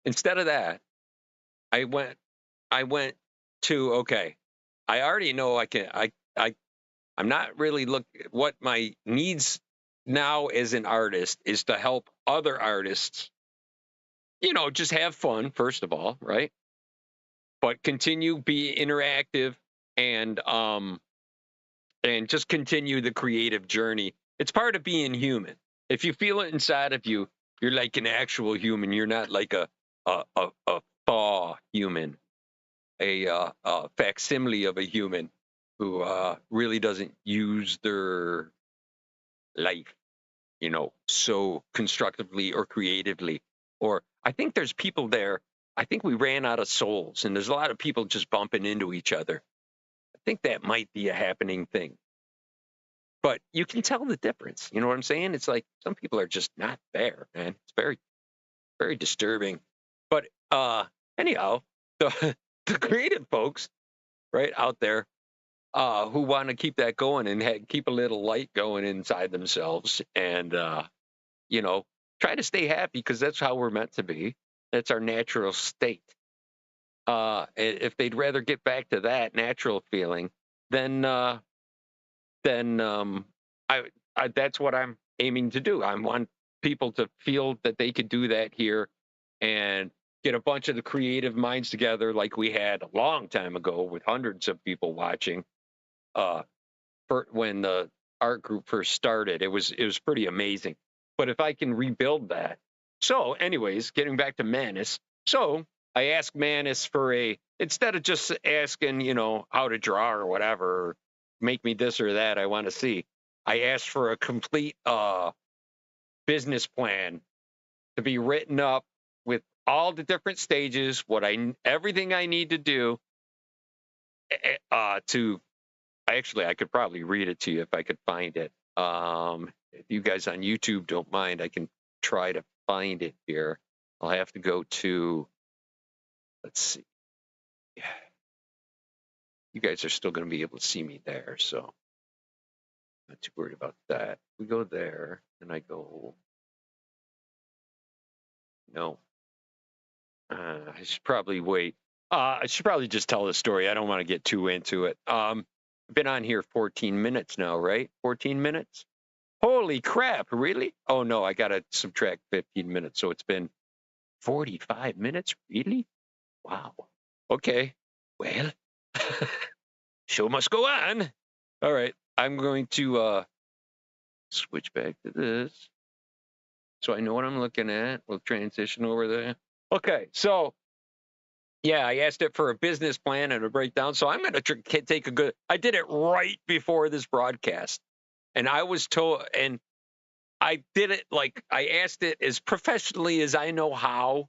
D: Instead of that, I went to, okay, I already know I'm not really what my needs now as an artist is to help other artists, just have fun, first of all, right? But continue, be interactive, and just continue the creative journey. It's part of being human. If you feel it inside of you, you're like an actual human. You're not like a thaw human, a facsimile of a human who really doesn't use their life, so constructively or creatively. Or I think there's people there. I think we ran out of souls, and there's a lot of people just bumping into each other. I think that might be a happening thing. But you can tell the difference. You know what I'm saying? It's like some people are just not there, man. It's very, very disturbing. But anyhow, the creative folks right out there who want to keep that going and keep a little light going inside themselves, and try to stay happy, because that's how we're meant to be. That's our natural state. If they'd rather get back to that natural feeling, then that's what I'm aiming to do. I want people to feel that they could do that here and get a bunch of the creative minds together like we had a long time ago with hundreds of people watching. When the art group first started, it was pretty amazing. But if I can rebuild that. So anyways, getting back to Manus. So I asked Manus instead of just asking, how to draw or whatever, or make me this or that I want to see, I asked for a complete business plan to be written up with all the different stages, everything I need to do to. Actually, I could probably read it to you if I could find it. If you guys on YouTube don't mind, I can try to find it here. I'll have to go to, let's see. You guys are still going to be able to see me there, so not too worried about that. We go there, and I go, no. I should probably wait. I should probably just tell the story. I don't want to get too into it. I've been on here 14 minutes now, right? 14 minutes? Holy crap, really? Oh, no, I got to subtract 15 minutes, so it's been 45 minutes? Really? Wow. Okay. Well, show must go on. All right. I'm going to switch back to this so I know what I'm looking at. We'll transition over there. Okay. So, yeah, I asked it for a business plan and a breakdown. So I'm going to take I did it right before this broadcast. And I was told, and I did it I asked it as professionally as I know how,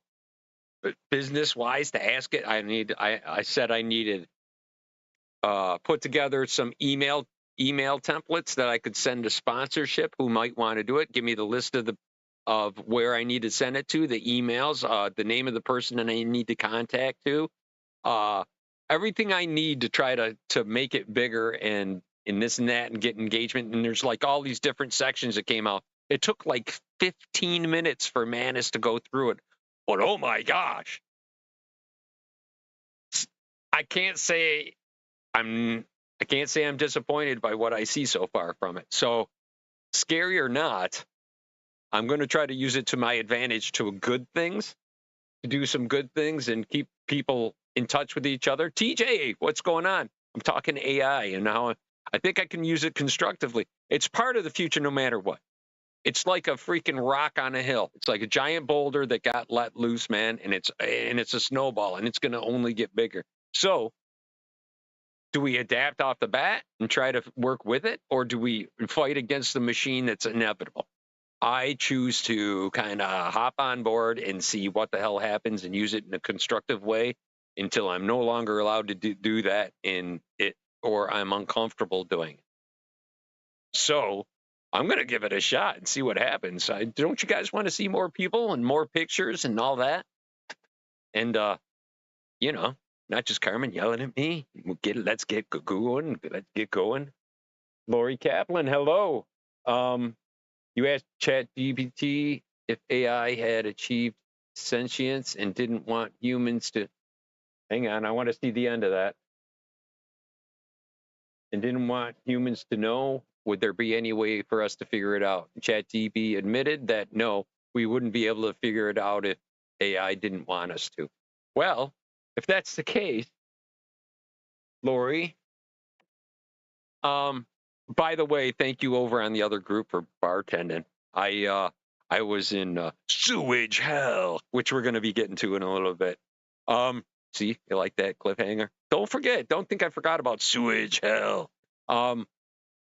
D: business-wise, to ask it. I said I needed put together some email templates that I could send to sponsorship who might want to do it. Give me the list of where I need to send it to, the emails, the name of the person that I need to contact to, everything I need to try to make it bigger and this and that and get engagement. And there's all these different sections that came out. It took 15 minutes for Manus to go through it. But oh my gosh, I can't say I'm disappointed by what I see so far from it. So, scary or not, I'm going to try to use it to my advantage to do some good things and keep people in touch with each other. TJ, what's going on? I'm talking AI, and now I think I can use it constructively. It's part of the future no matter what. It's like a freaking rock on a hill. It's like a giant boulder that got let loose, man, and it's a snowball, and it's going to only get bigger. So, do we adapt off the bat and try to work with it, or do we fight against the machine that's inevitable? I choose to kind of hop on board and see what the hell happens and use it in a constructive way until I'm no longer allowed to do that in it, or I'm uncomfortable doing it. So I'm going to give it a shot and see what happens. Don't you guys want to see more people and more pictures and all that? And, you know, not just Carmen yelling at me. Let's get going. Let's get going. Lori Kaplan, hello. You asked ChatGPT if AI had achieved sentience and didn't want humans to. Hang on, I want to see the end of that. And didn't want humans to know. Would there be any way for us to figure it out? ChatGPT admitted that no, we wouldn't be able to figure it out if AI didn't want us to. Well, if that's the case, Lori, by the way, thank you over on the other group for bartending. I was in sewage hell, which we're going to be getting to in a little bit. See, you like that cliffhanger? Don't forget. Don't think I forgot about sewage hell.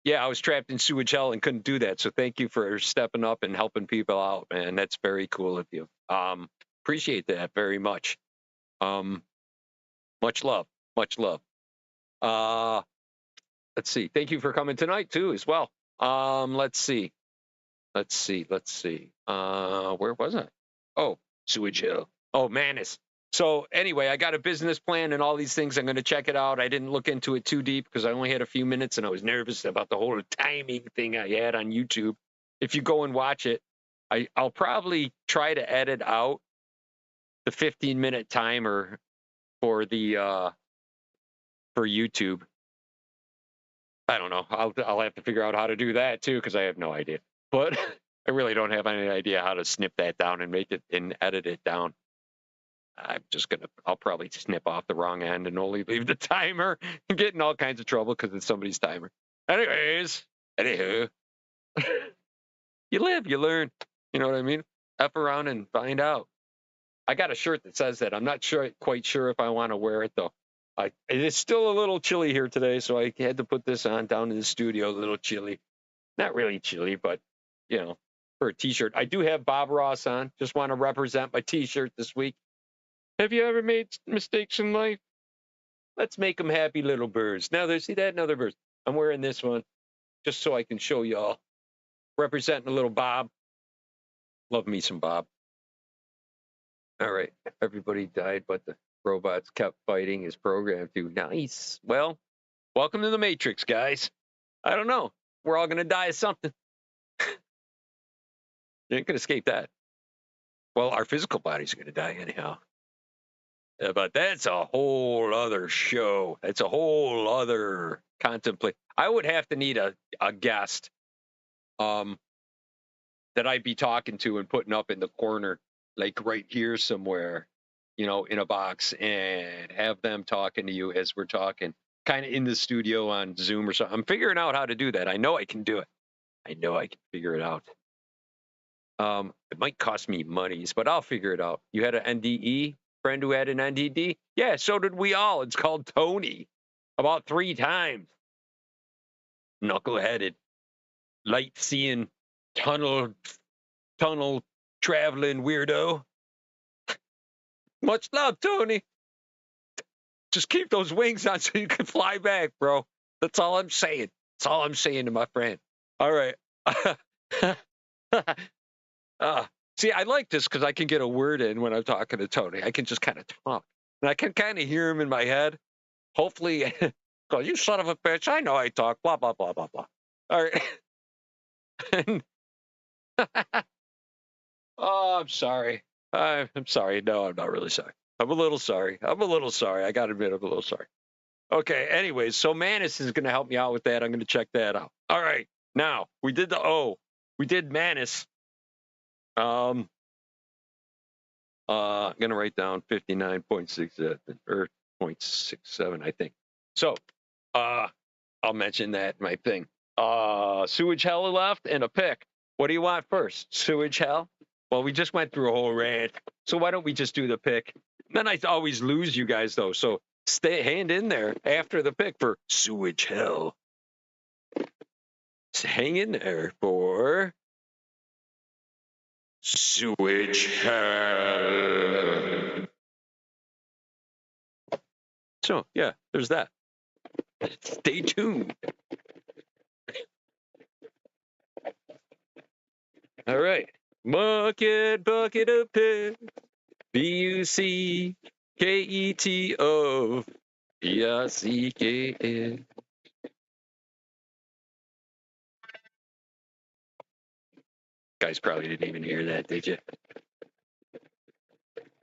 D: Yeah, I was trapped in sewage hell and couldn't do that. So thank you for stepping up and helping people out, man. That's very cool of you. Appreciate that very much. Much love. Much love. Let's see. Thank you for coming tonight too, as well. Let's see. Where was I? Oh, sewage hill. Oh, Manus. So anyway, I got a business plan and all these things. I'm going to check it out. I didn't look into it too deep because I only had a few minutes and I was nervous about the whole timing thing I had on YouTube. If you go and watch it, I'll probably try to edit out the 15-minute timer for the for YouTube. I don't know. I'll have to figure out how to do that too because I have no idea. But I really don't have any idea how to snip that down and make it and edit it down. I'll probably snip off the wrong end and only leave the timer and get in all kinds of trouble because it's somebody's timer. Anywho, you live, you learn. You know what I mean? F around and find out. I got a shirt that says that. I'm not quite sure if I want to wear it though. It is still a little chilly here today, so I had to put this on down in the studio. A little chilly, not really chilly, but you know, for a t-shirt. I do have Bob Ross on. Just want to represent my t-shirt this week. Have you ever made mistakes in life? Let's make them happy little birds. Now, see that? Another bird. I'm wearing this one just so I can show y'all. Representing a little Bob. Love me some Bob. All right. Everybody died, but the robots kept fighting his program too. Nice. Well, welcome to the Matrix, guys. I don't know. We're all going to die of something. You ain't going to escape that. Well, our physical bodies are going to die anyhow. But that's a whole other show. That's a whole other contemplate. I would have to need a guest that I'd be talking to and putting up in the corner, like right here somewhere, you know, in a box, and have them talking to you as we're talking, kind of in the studio on Zoom or something. I'm figuring out how to do that. I know I can do it. I know I can figure it out. It might cost me monies, but I'll figure it out. You had an NDE friend who had an NDD? Yeah, so did we all. It's called Tony. About 3 times. Knuckle-headed, light-seeing, tunnel traveling weirdo. Much love, Tony. Just keep those wings on so you can fly back, bro. That's all I'm saying. That's all I'm saying to my friend. All right. See, I like this because I can get a word in when I'm talking to Tony. I can just kind of talk. And I can kind of hear him in my head. Hopefully, go, you son of a bitch, I know I talk, blah, blah, blah, blah, blah. All right. Oh, I'm sorry. I'm sorry. No, I'm not really sorry. I'm a little sorry. I got to admit, I'm a little sorry. Okay, anyways, so Manus is going to help me out with that. I'm going to check that out. All right. Now, we did Manus. I'm going to write down 59.6 or 0.67, I think. So, I'll mention that in my thing. Sewage hell left and a pick. What do you want first? Sewage hell? Well, we just went through a whole rant. So why don't we just do the pick? Then I always lose you guys, though. So hang in there after the pick for sewage hell. Hang in there for sewage hell. So, yeah, there's that. Stay tuned. All right. Bucket of piss. BUCKETO. PICKN. Guys probably didn't even hear that, did you?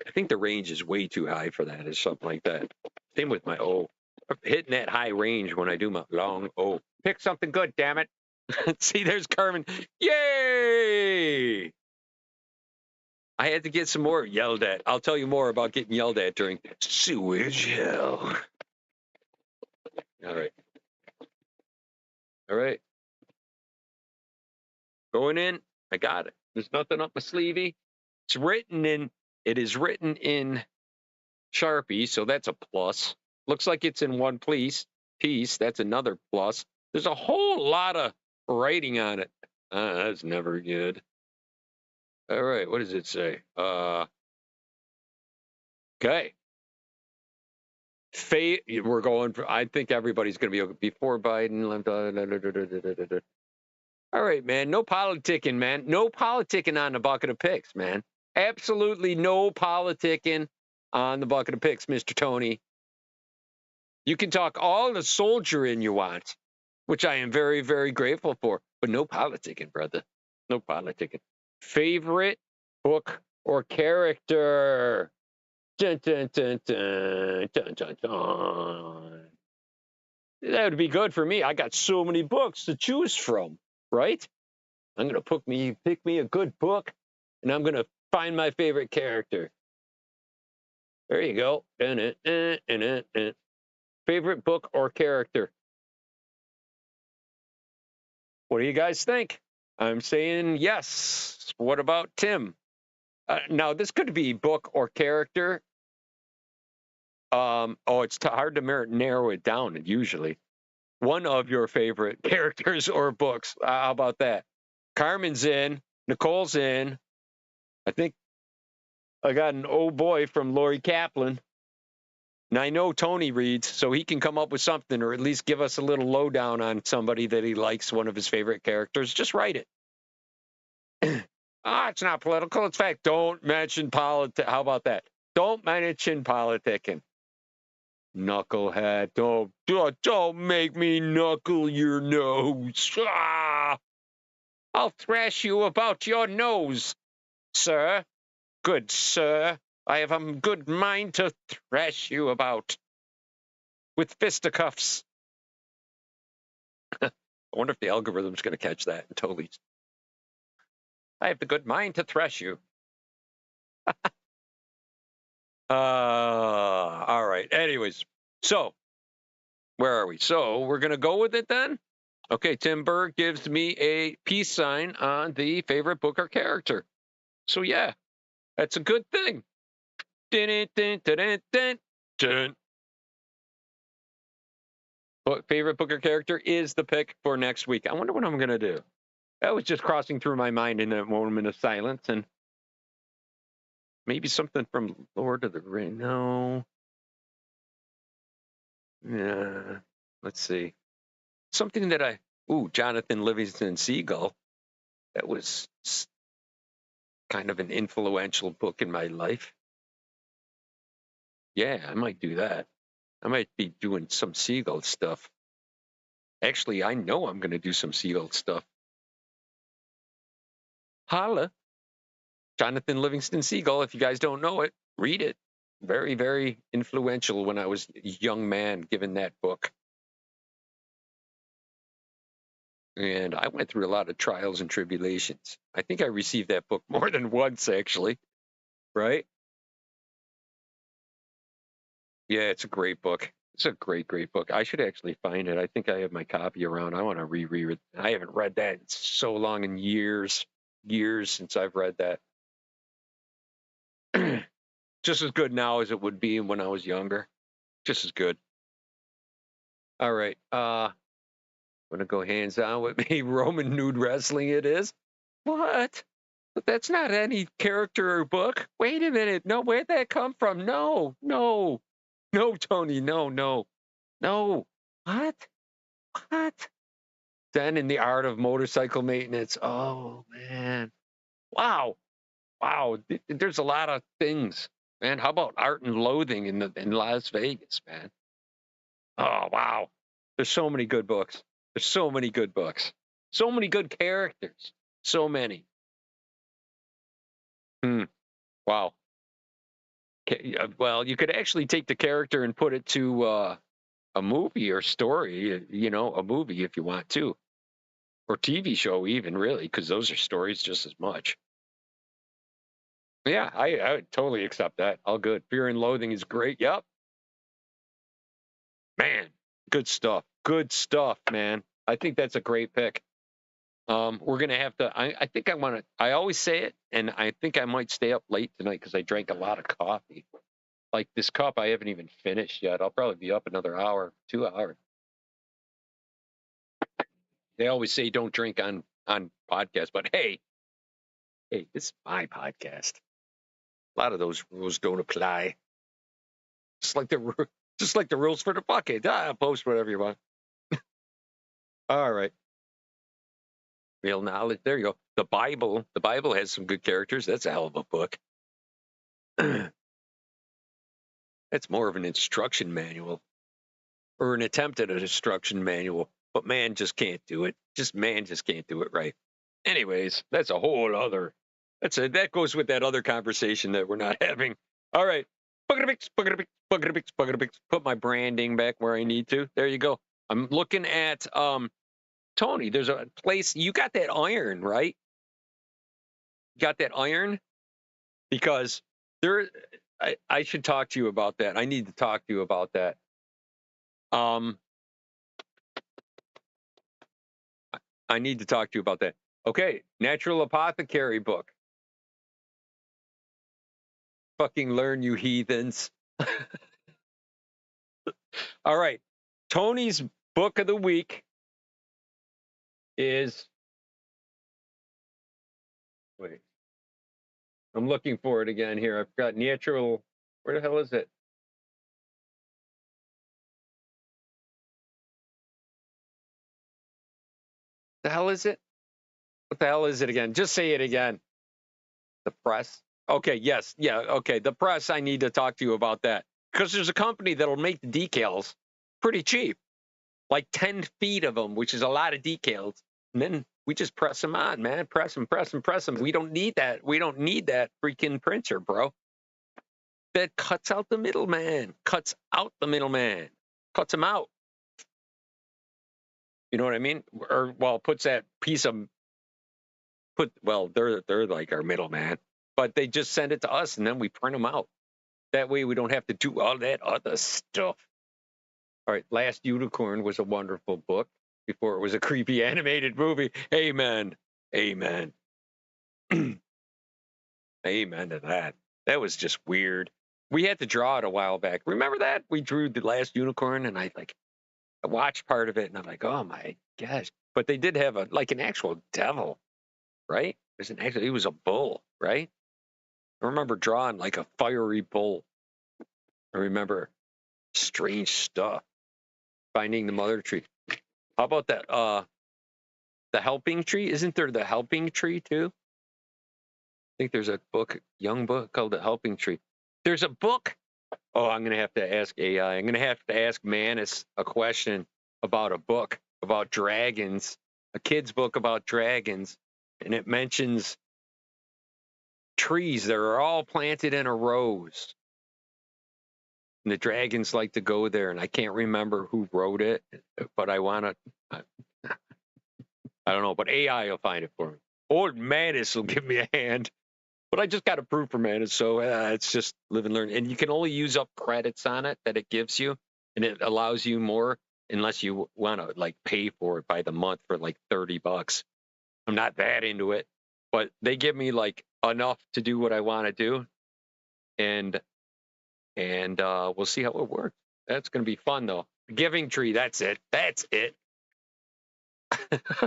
D: I think the range is way too high for that, or something like that. Same with my O. I'm hitting that high range when I do my long O. Pick something good, damn it. See, there's Carmen. Yay! I had to get some more yelled at. I'll tell you more about getting yelled at during sewage hell. All right. All right. Going in. I got it. There's nothing up my sleevey. It is written in Sharpie, so that's a plus. Looks like it's in one piece. That's another plus. There's a whole lot of writing on it. That's never good. All right, what does it say? Okay. We're going for, I think everybody's going to be before Biden. All right, man. No politicking, man. No politicking on the bucket of picks, man. Absolutely no politicking on the bucket of picks, Mr. Tony. You can talk all the soldiering you want, which I am very, very grateful for, but no politicking, brother. No politicking. Favorite book or character? Dun, dun, dun, dun, dun, dun, dun. That would be good for me. I got so many books to choose from, right? I'm going to pick me a good book, and I'm going to find my favorite character. There you go. Favorite book or character? What do you guys think? I'm saying yes. What about Tim? Now, this could be book or character. It's hard to narrow it down, usually. One of your favorite characters or books. How about that? Carmen's in. Nicole's in. I think I got an old boy from Lori Kaplan. And I know Tony reads, so he can come up with something or at least give us a little lowdown on somebody that he likes, one of his favorite characters. Just write it. It's not political. It's fact. Don't mention politics. How about that? Don't mention politicking. Knucklehead. Don't make me knuckle your nose. I'll thrash you about your nose, sir. Good sir. I have a good mind to thrash you about with fisticuffs. I wonder if the algorithm's going to catch that and totally. I have the good mind to thrash you. All right. Anyways, so where are we? So we're going to go with it then. Okay, Tim Berg gives me a peace sign on the favorite book or character. So yeah, that's a good thing. Favorite book or character is the pick for next week. I wonder what I'm going to do. That was just crossing through my mind in a moment of silence, and maybe something from Lord of the Rings. No. Yeah. Let's see. Something that Jonathan Livingston Seagull. That was kind of an influential book in my life. Yeah, I might do that. I might be doing some Seagull stuff. Actually, I know I'm going to do some Seagull stuff. Holla. Jonathan Livingston Seagull, if you guys don't know it, read it. Very, very influential when I was a young man given that book. And I went through a lot of trials and tribulations. I think I received that book more than once, actually. Right? Yeah, it's a great book. It's a great, great book. I should actually find it. I think I have my copy around. I want to reread it. I haven't read that in so long, in years since I've read that. Just as good now as it would be when I was younger. Just as good. All right. I'm going to go hands on with me. Roman nude wrestling it is. What? But that's not any character or book. Wait a minute. No, where'd that come from? No, Tony. No. What? Then in the art of motorcycle maintenance. Oh, man. Wow. There's a lot of things, man. How about Art and Loathing in Las Vegas, man? Oh, wow. There's so many good books. There's so many good books. So many good characters. So many. Wow. Well, you could actually take the character and put it to a movie or story, a movie if you want to, or TV show even, really, because those are stories just as much. Yeah, I would totally accept that. All good. Fear and Loathing is great. Yep. Man, good stuff. Good stuff, man. I think that's a great pick. We're gonna have to. I think I want to. I always say it, and I think I might stay up late tonight because I drank a lot of coffee. Like this cup, I haven't even finished yet. I'll probably be up another hour, 2 hours. They always say don't drink on podcasts, but hey, this is my podcast. A lot of those rules don't apply. Just like the rules for the bucket. Post whatever you want. All right. Real knowledge. There you go. The Bible. The Bible has some good characters. That's a hell of a book. That's more of an instruction manual or an attempt at an instruction manual. But man just can't do it. Man just can't do it right. Anyways, that's a whole other. That goes with that other conversation that we're not having. All right. Put my branding back where I need to. There you go. I'm looking at Tony. There's a place. You got that iron, right? You got that iron? Because I should talk to you about that. I need to talk to you about that. I need to talk to you about that. Okay, Natural Apothecary book. Fucking learn, you heathens. All right. Tony's book of the week is. Wait. I'm looking for it again here. I've got Natural. Where the hell is it? The hell is it? What the hell is it again? Just say it again. The press. Okay, yes. Yeah, okay. The press, I need to talk to you about that. Because there's a company that'll make the decals pretty cheap. Like 10 feet of them, which is a lot of decals. And then we just press them on, man. Press them. We don't need that. We don't need that freaking printer, bro. That cuts out the middleman. Cuts them out. You know what I mean? Or, well, puts that piece of... they're like our middleman. But they just send it to us, and then we print them out. That way we don't have to do all that other stuff. All right, Last Unicorn was a wonderful book before it was a creepy animated movie. Amen. Amen to that. That was just weird. We had to draw it a while back. Remember that? We drew The Last Unicorn, and I watched part of it, and I'm like, oh my gosh. But they did have an actual devil, right? It was a bull, right? I remember drawing like a fiery bull. I remember strange stuff. Finding the Mother Tree. How about that? The Helping Tree? Isn't there the Helping Tree too? I think there's a young book called The Helping Tree. There's a book. Oh, I'm gonna have to ask AI. I'm gonna have to ask Manus a question about a book about dragons, a kid's book about dragons, and it mentions trees that are all planted in a rows. And the dragons like to go there, and I can't remember who wrote it, but I want to. I don't know, but AI will find it for me. Or Manus will give me a hand. But I just got approved for Manus, so it's just live and learn. And you can only use up credits on it that it gives you, and it allows you more unless you want to pay for it by the month for $30. I'm not that into it, but they give me enough to do what I want to do, and we'll see how it works. That's going to be fun, though. Giving Tree, that's it.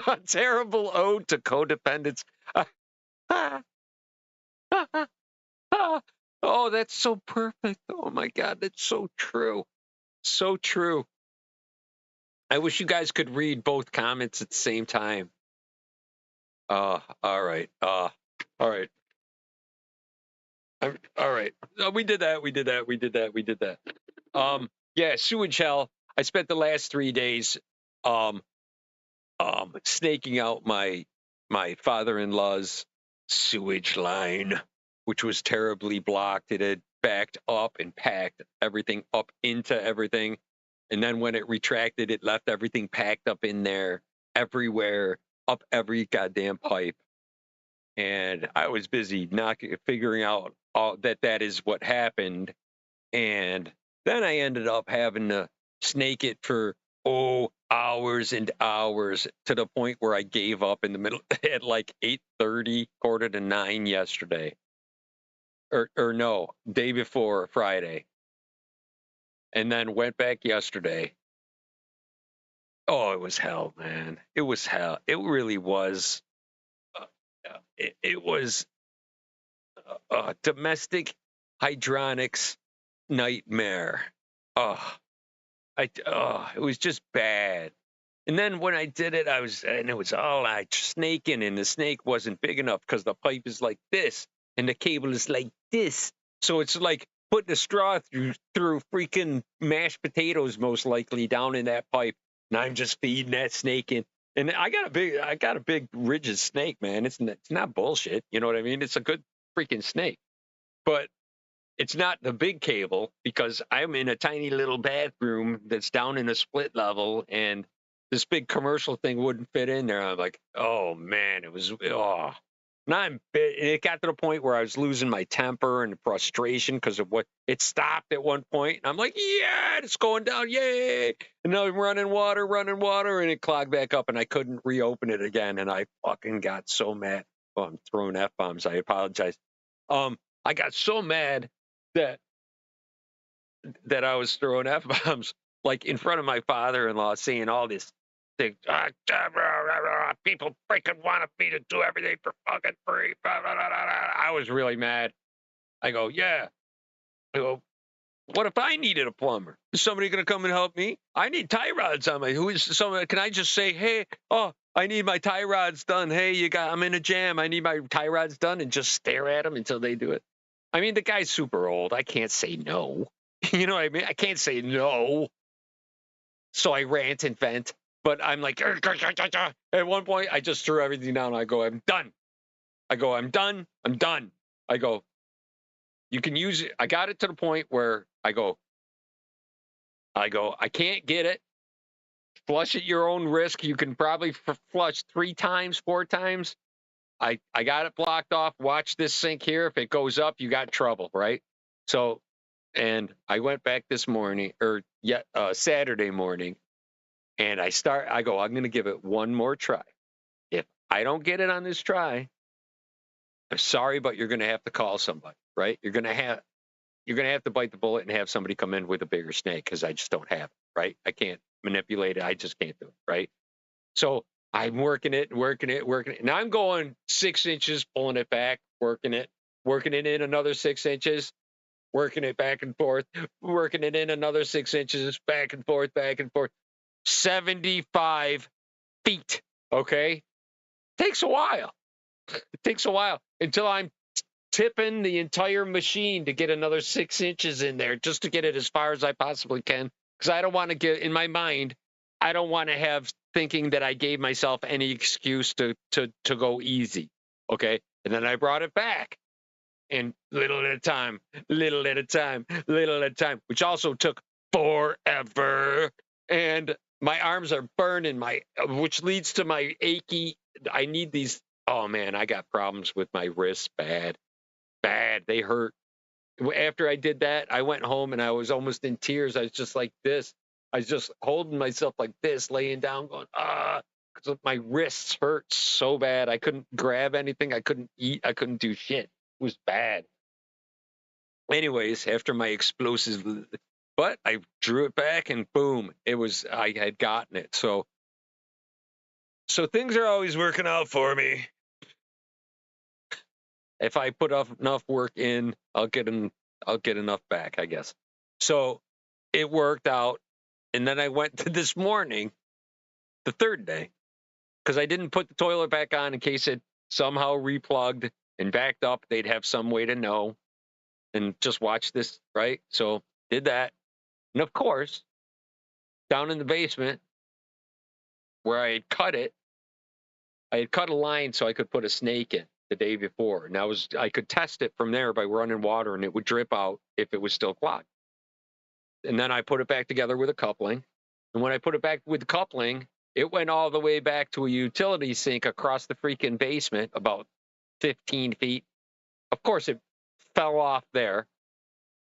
D: A terrible ode to codependence. Oh, that's so perfect. Oh, my God, that's so true. So true. I wish you guys could read both comments at the same time. All right. All right. All right. We did that. Yeah, sewage hell. I spent the last 3 days snaking out my father-in-law's sewage line, which was terribly blocked. It had backed up and packed everything up into everything. And then when it retracted, it left everything packed up in there everywhere, up every goddamn pipe. And I was busy figuring out that is what happened. And then I ended up having to snake it for hours and hours, to the point where I gave up in the middle at like 8:30, 8:45 yesterday. Or no, day before Friday. And then went back yesterday. Oh, it was hell, man. It was hell. It really was. It was a domestic hydronics nightmare. It was just bad. And then when I did it, it was all like snaking, and the snake wasn't big enough because the pipe is like this and the cable is like this. So it's like putting a straw through freaking mashed potatoes, most likely, down in that pipe. And I'm just feeding that snake in. And I got a big rigid snake, man. It's not bullshit. You know what I mean? It's a good freaking snake. But it's not the big cable, because I'm in a tiny little bathroom that's down in a split level, and this big commercial thing wouldn't fit in there. I'm like, oh man, it was, oh. It got to the point where I was losing my temper and frustration because of what it stopped at one point. And I'm like, yeah, it's going down, yay! And now I'm running water, and it clogged back up, and I couldn't reopen it again. And I fucking got so mad. Oh, I'm throwing F-bombs. I apologize. I got so mad that I was throwing F-bombs, like in front of my father-in-law, saying all this thing. People freaking wanted me to do everything for fucking free. I was really mad. I go, yeah. I go, what if I needed a plumber? Is somebody going to come and help me? I need tie rods on my. Can I just say, hey, I need my tie rods done. Hey, I'm in a jam. I need my tie rods done, and just stare at them until they do it. I mean, the guy's super old. I can't say no. You know what I mean? I can't say no. So I rant and vent. But I'm like, at one point, I just threw everything down. I go, I'm done. I'm done. I go, you can use it. I got it to the point where I go, I can't get it. Flush at your own risk. You can probably flush 3 times, 4 times. I got it blocked off. Watch this sink here. If it goes up, you got trouble, right? So, and I went back this morning, or Saturday morning, and I go, I'm going to give it one more try. If I don't get it on this try, I'm sorry, but you're going to have to call somebody, right? You're going to have to bite the bullet and have somebody come in with a bigger snake, because I just don't have it, right? I can't manipulate it. I just can't do it, right? So I'm working it. Now I'm going 6 inches, pulling it back, working it in another 6 inches, working it back and forth, working it in another 6 inches, back and forth, 75 feet. Okay. Takes a while. It takes a while until I'm tipping the entire machine to get another 6 inches in there, just to get it as far as I possibly can. Because I don't want to get, in my mind, I don't want to have thinking that I gave myself any excuse to go easy. Okay. And then I brought it back, and little at a time, which also took forever. And my arms are burning, which leads to my achy. I need these. Oh man, I got problems with my wrists. Bad. They hurt. After I did that, I went home and I was almost in tears. I was just like this. I was just holding myself like this, laying down, going, because my wrists hurt so bad. I couldn't grab anything. I couldn't eat. I couldn't do shit. It was bad. Anyways, after my explosive, but I drew it back, and boom, I had gotten it. So things are always working out for me. If I put enough work in, I'll get enough back, I guess. So it worked out. And then I went to this morning, the third day, because I didn't put the toilet back on in case it somehow replugged and backed up, they'd have some way to know and just watch this, right? So did that. And of course, down in the basement where I had cut it, I had cut a line so I could put a snake in the day before. And I could test it from there by running water, and it would drip out if it was still clogged. And then I put it back together with a coupling. And when I put it back with the coupling, it went all the way back to a utility sink across the freaking basement, about 15 feet. Of course, it fell off there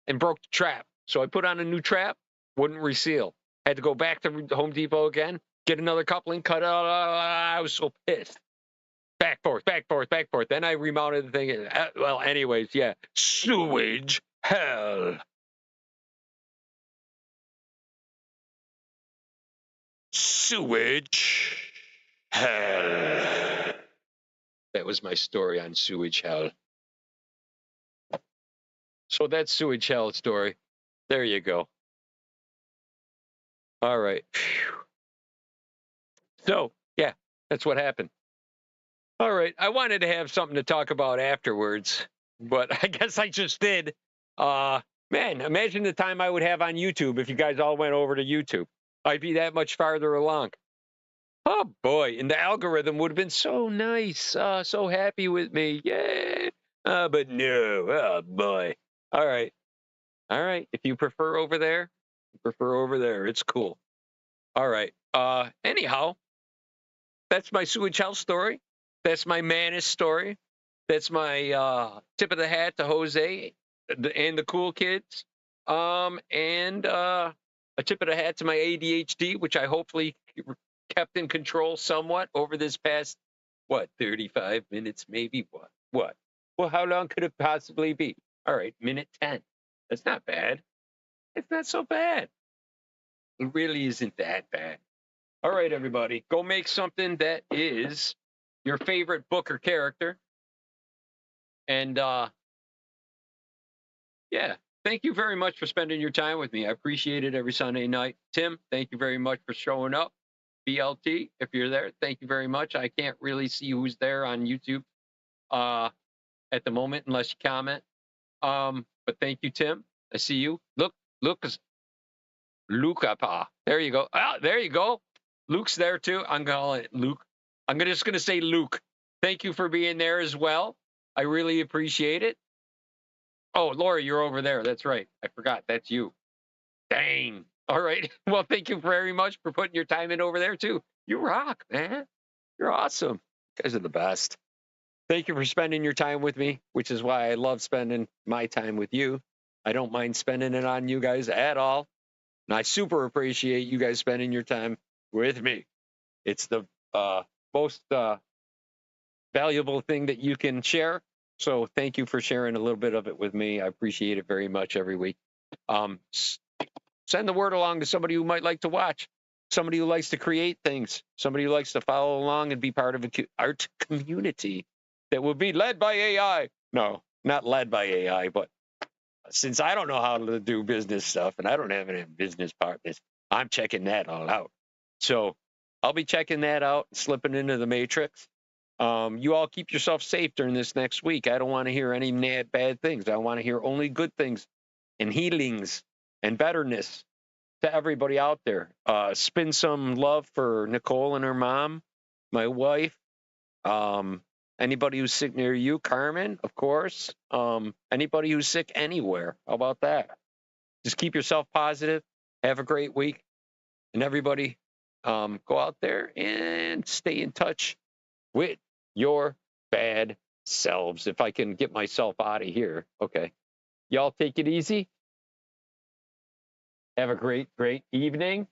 D: and broke the trap. So I put on a new trap, wouldn't reseal. Had to go back to Home Depot again, get another coupling, cut it out. I was so pissed. Back, forth, back, forth, back, forth. Then I remounted the thing. Well, anyways, yeah. Sewage hell. Sewage hell. That was my story on sewage hell. So that's sewage hell story. There you go. All right. Phew. So, yeah, that's what happened. All right. I wanted to have something to talk about afterwards, but I guess I just did. Man, imagine the time I would have on YouTube if you guys all went over to YouTube. I'd be that much farther along. Oh, boy. And the algorithm would have been so nice. So happy with me. Yeah. But no. Oh, boy. All right. All right. If you prefer over there, It's cool. All right. Anyhow, that's my sewage house story. That's my Manus story. That's my tip of the hat to Jose and the cool kids. And a tip of the hat to my ADHD, which I hopefully kept in control somewhat over this past, 35 minutes, maybe? What? Well, how long could it possibly be? All right, minute 10. That's not bad. It's not so bad. It really isn't that bad. All right, everybody, go make something that is your favorite book or character. And yeah, thank you very much for spending your time with me. I appreciate it every Sunday night. Tim, thank you very much for showing up. BLT, if you're there, thank you very much. I can't really see who's there on YouTube at the moment unless you comment. But thank you, Tim. I see you. Luca. There you go. There you go. Luke's there too. I'm calling it Luke. I'm just gonna say Luke. Thank you for being there as well. I really appreciate it. Oh, Lori, you're over there. That's right. I forgot. That's you. Dang. All right. Well, thank you very much for putting your time in over there too. You rock, man. You're awesome. You guys are the best. Thank you for spending your time with me, which is why I love spending my time with you. I don't mind spending it on you guys at all. And I super appreciate you guys spending your time with me. It's the most valuable thing that you can share. So thank you for sharing a little bit of it with me. I appreciate it very much every week. Send the word along to somebody who might like to watch, somebody who likes to create things, somebody who likes to follow along and be part of an art community that will be led by AI. No, not led by AI, but since I don't know how to do business stuff and I don't have any business partners, I'm checking that all out. So I'll be checking that out, slipping into the matrix. You all keep yourself safe during this next week. I don't want to hear any bad things. I want to hear only good things and healings and betterness to everybody out there. Spin some love for Nicole and her mom, my wife. Anybody who's sick near you, Carmen, of course. Anybody who's sick anywhere. How about that? Just keep yourself positive. Have a great week. And everybody, go out there and stay in touch with your bad selves. If I can get myself out of here. Okay. Y'all take it easy. Have a great, great evening.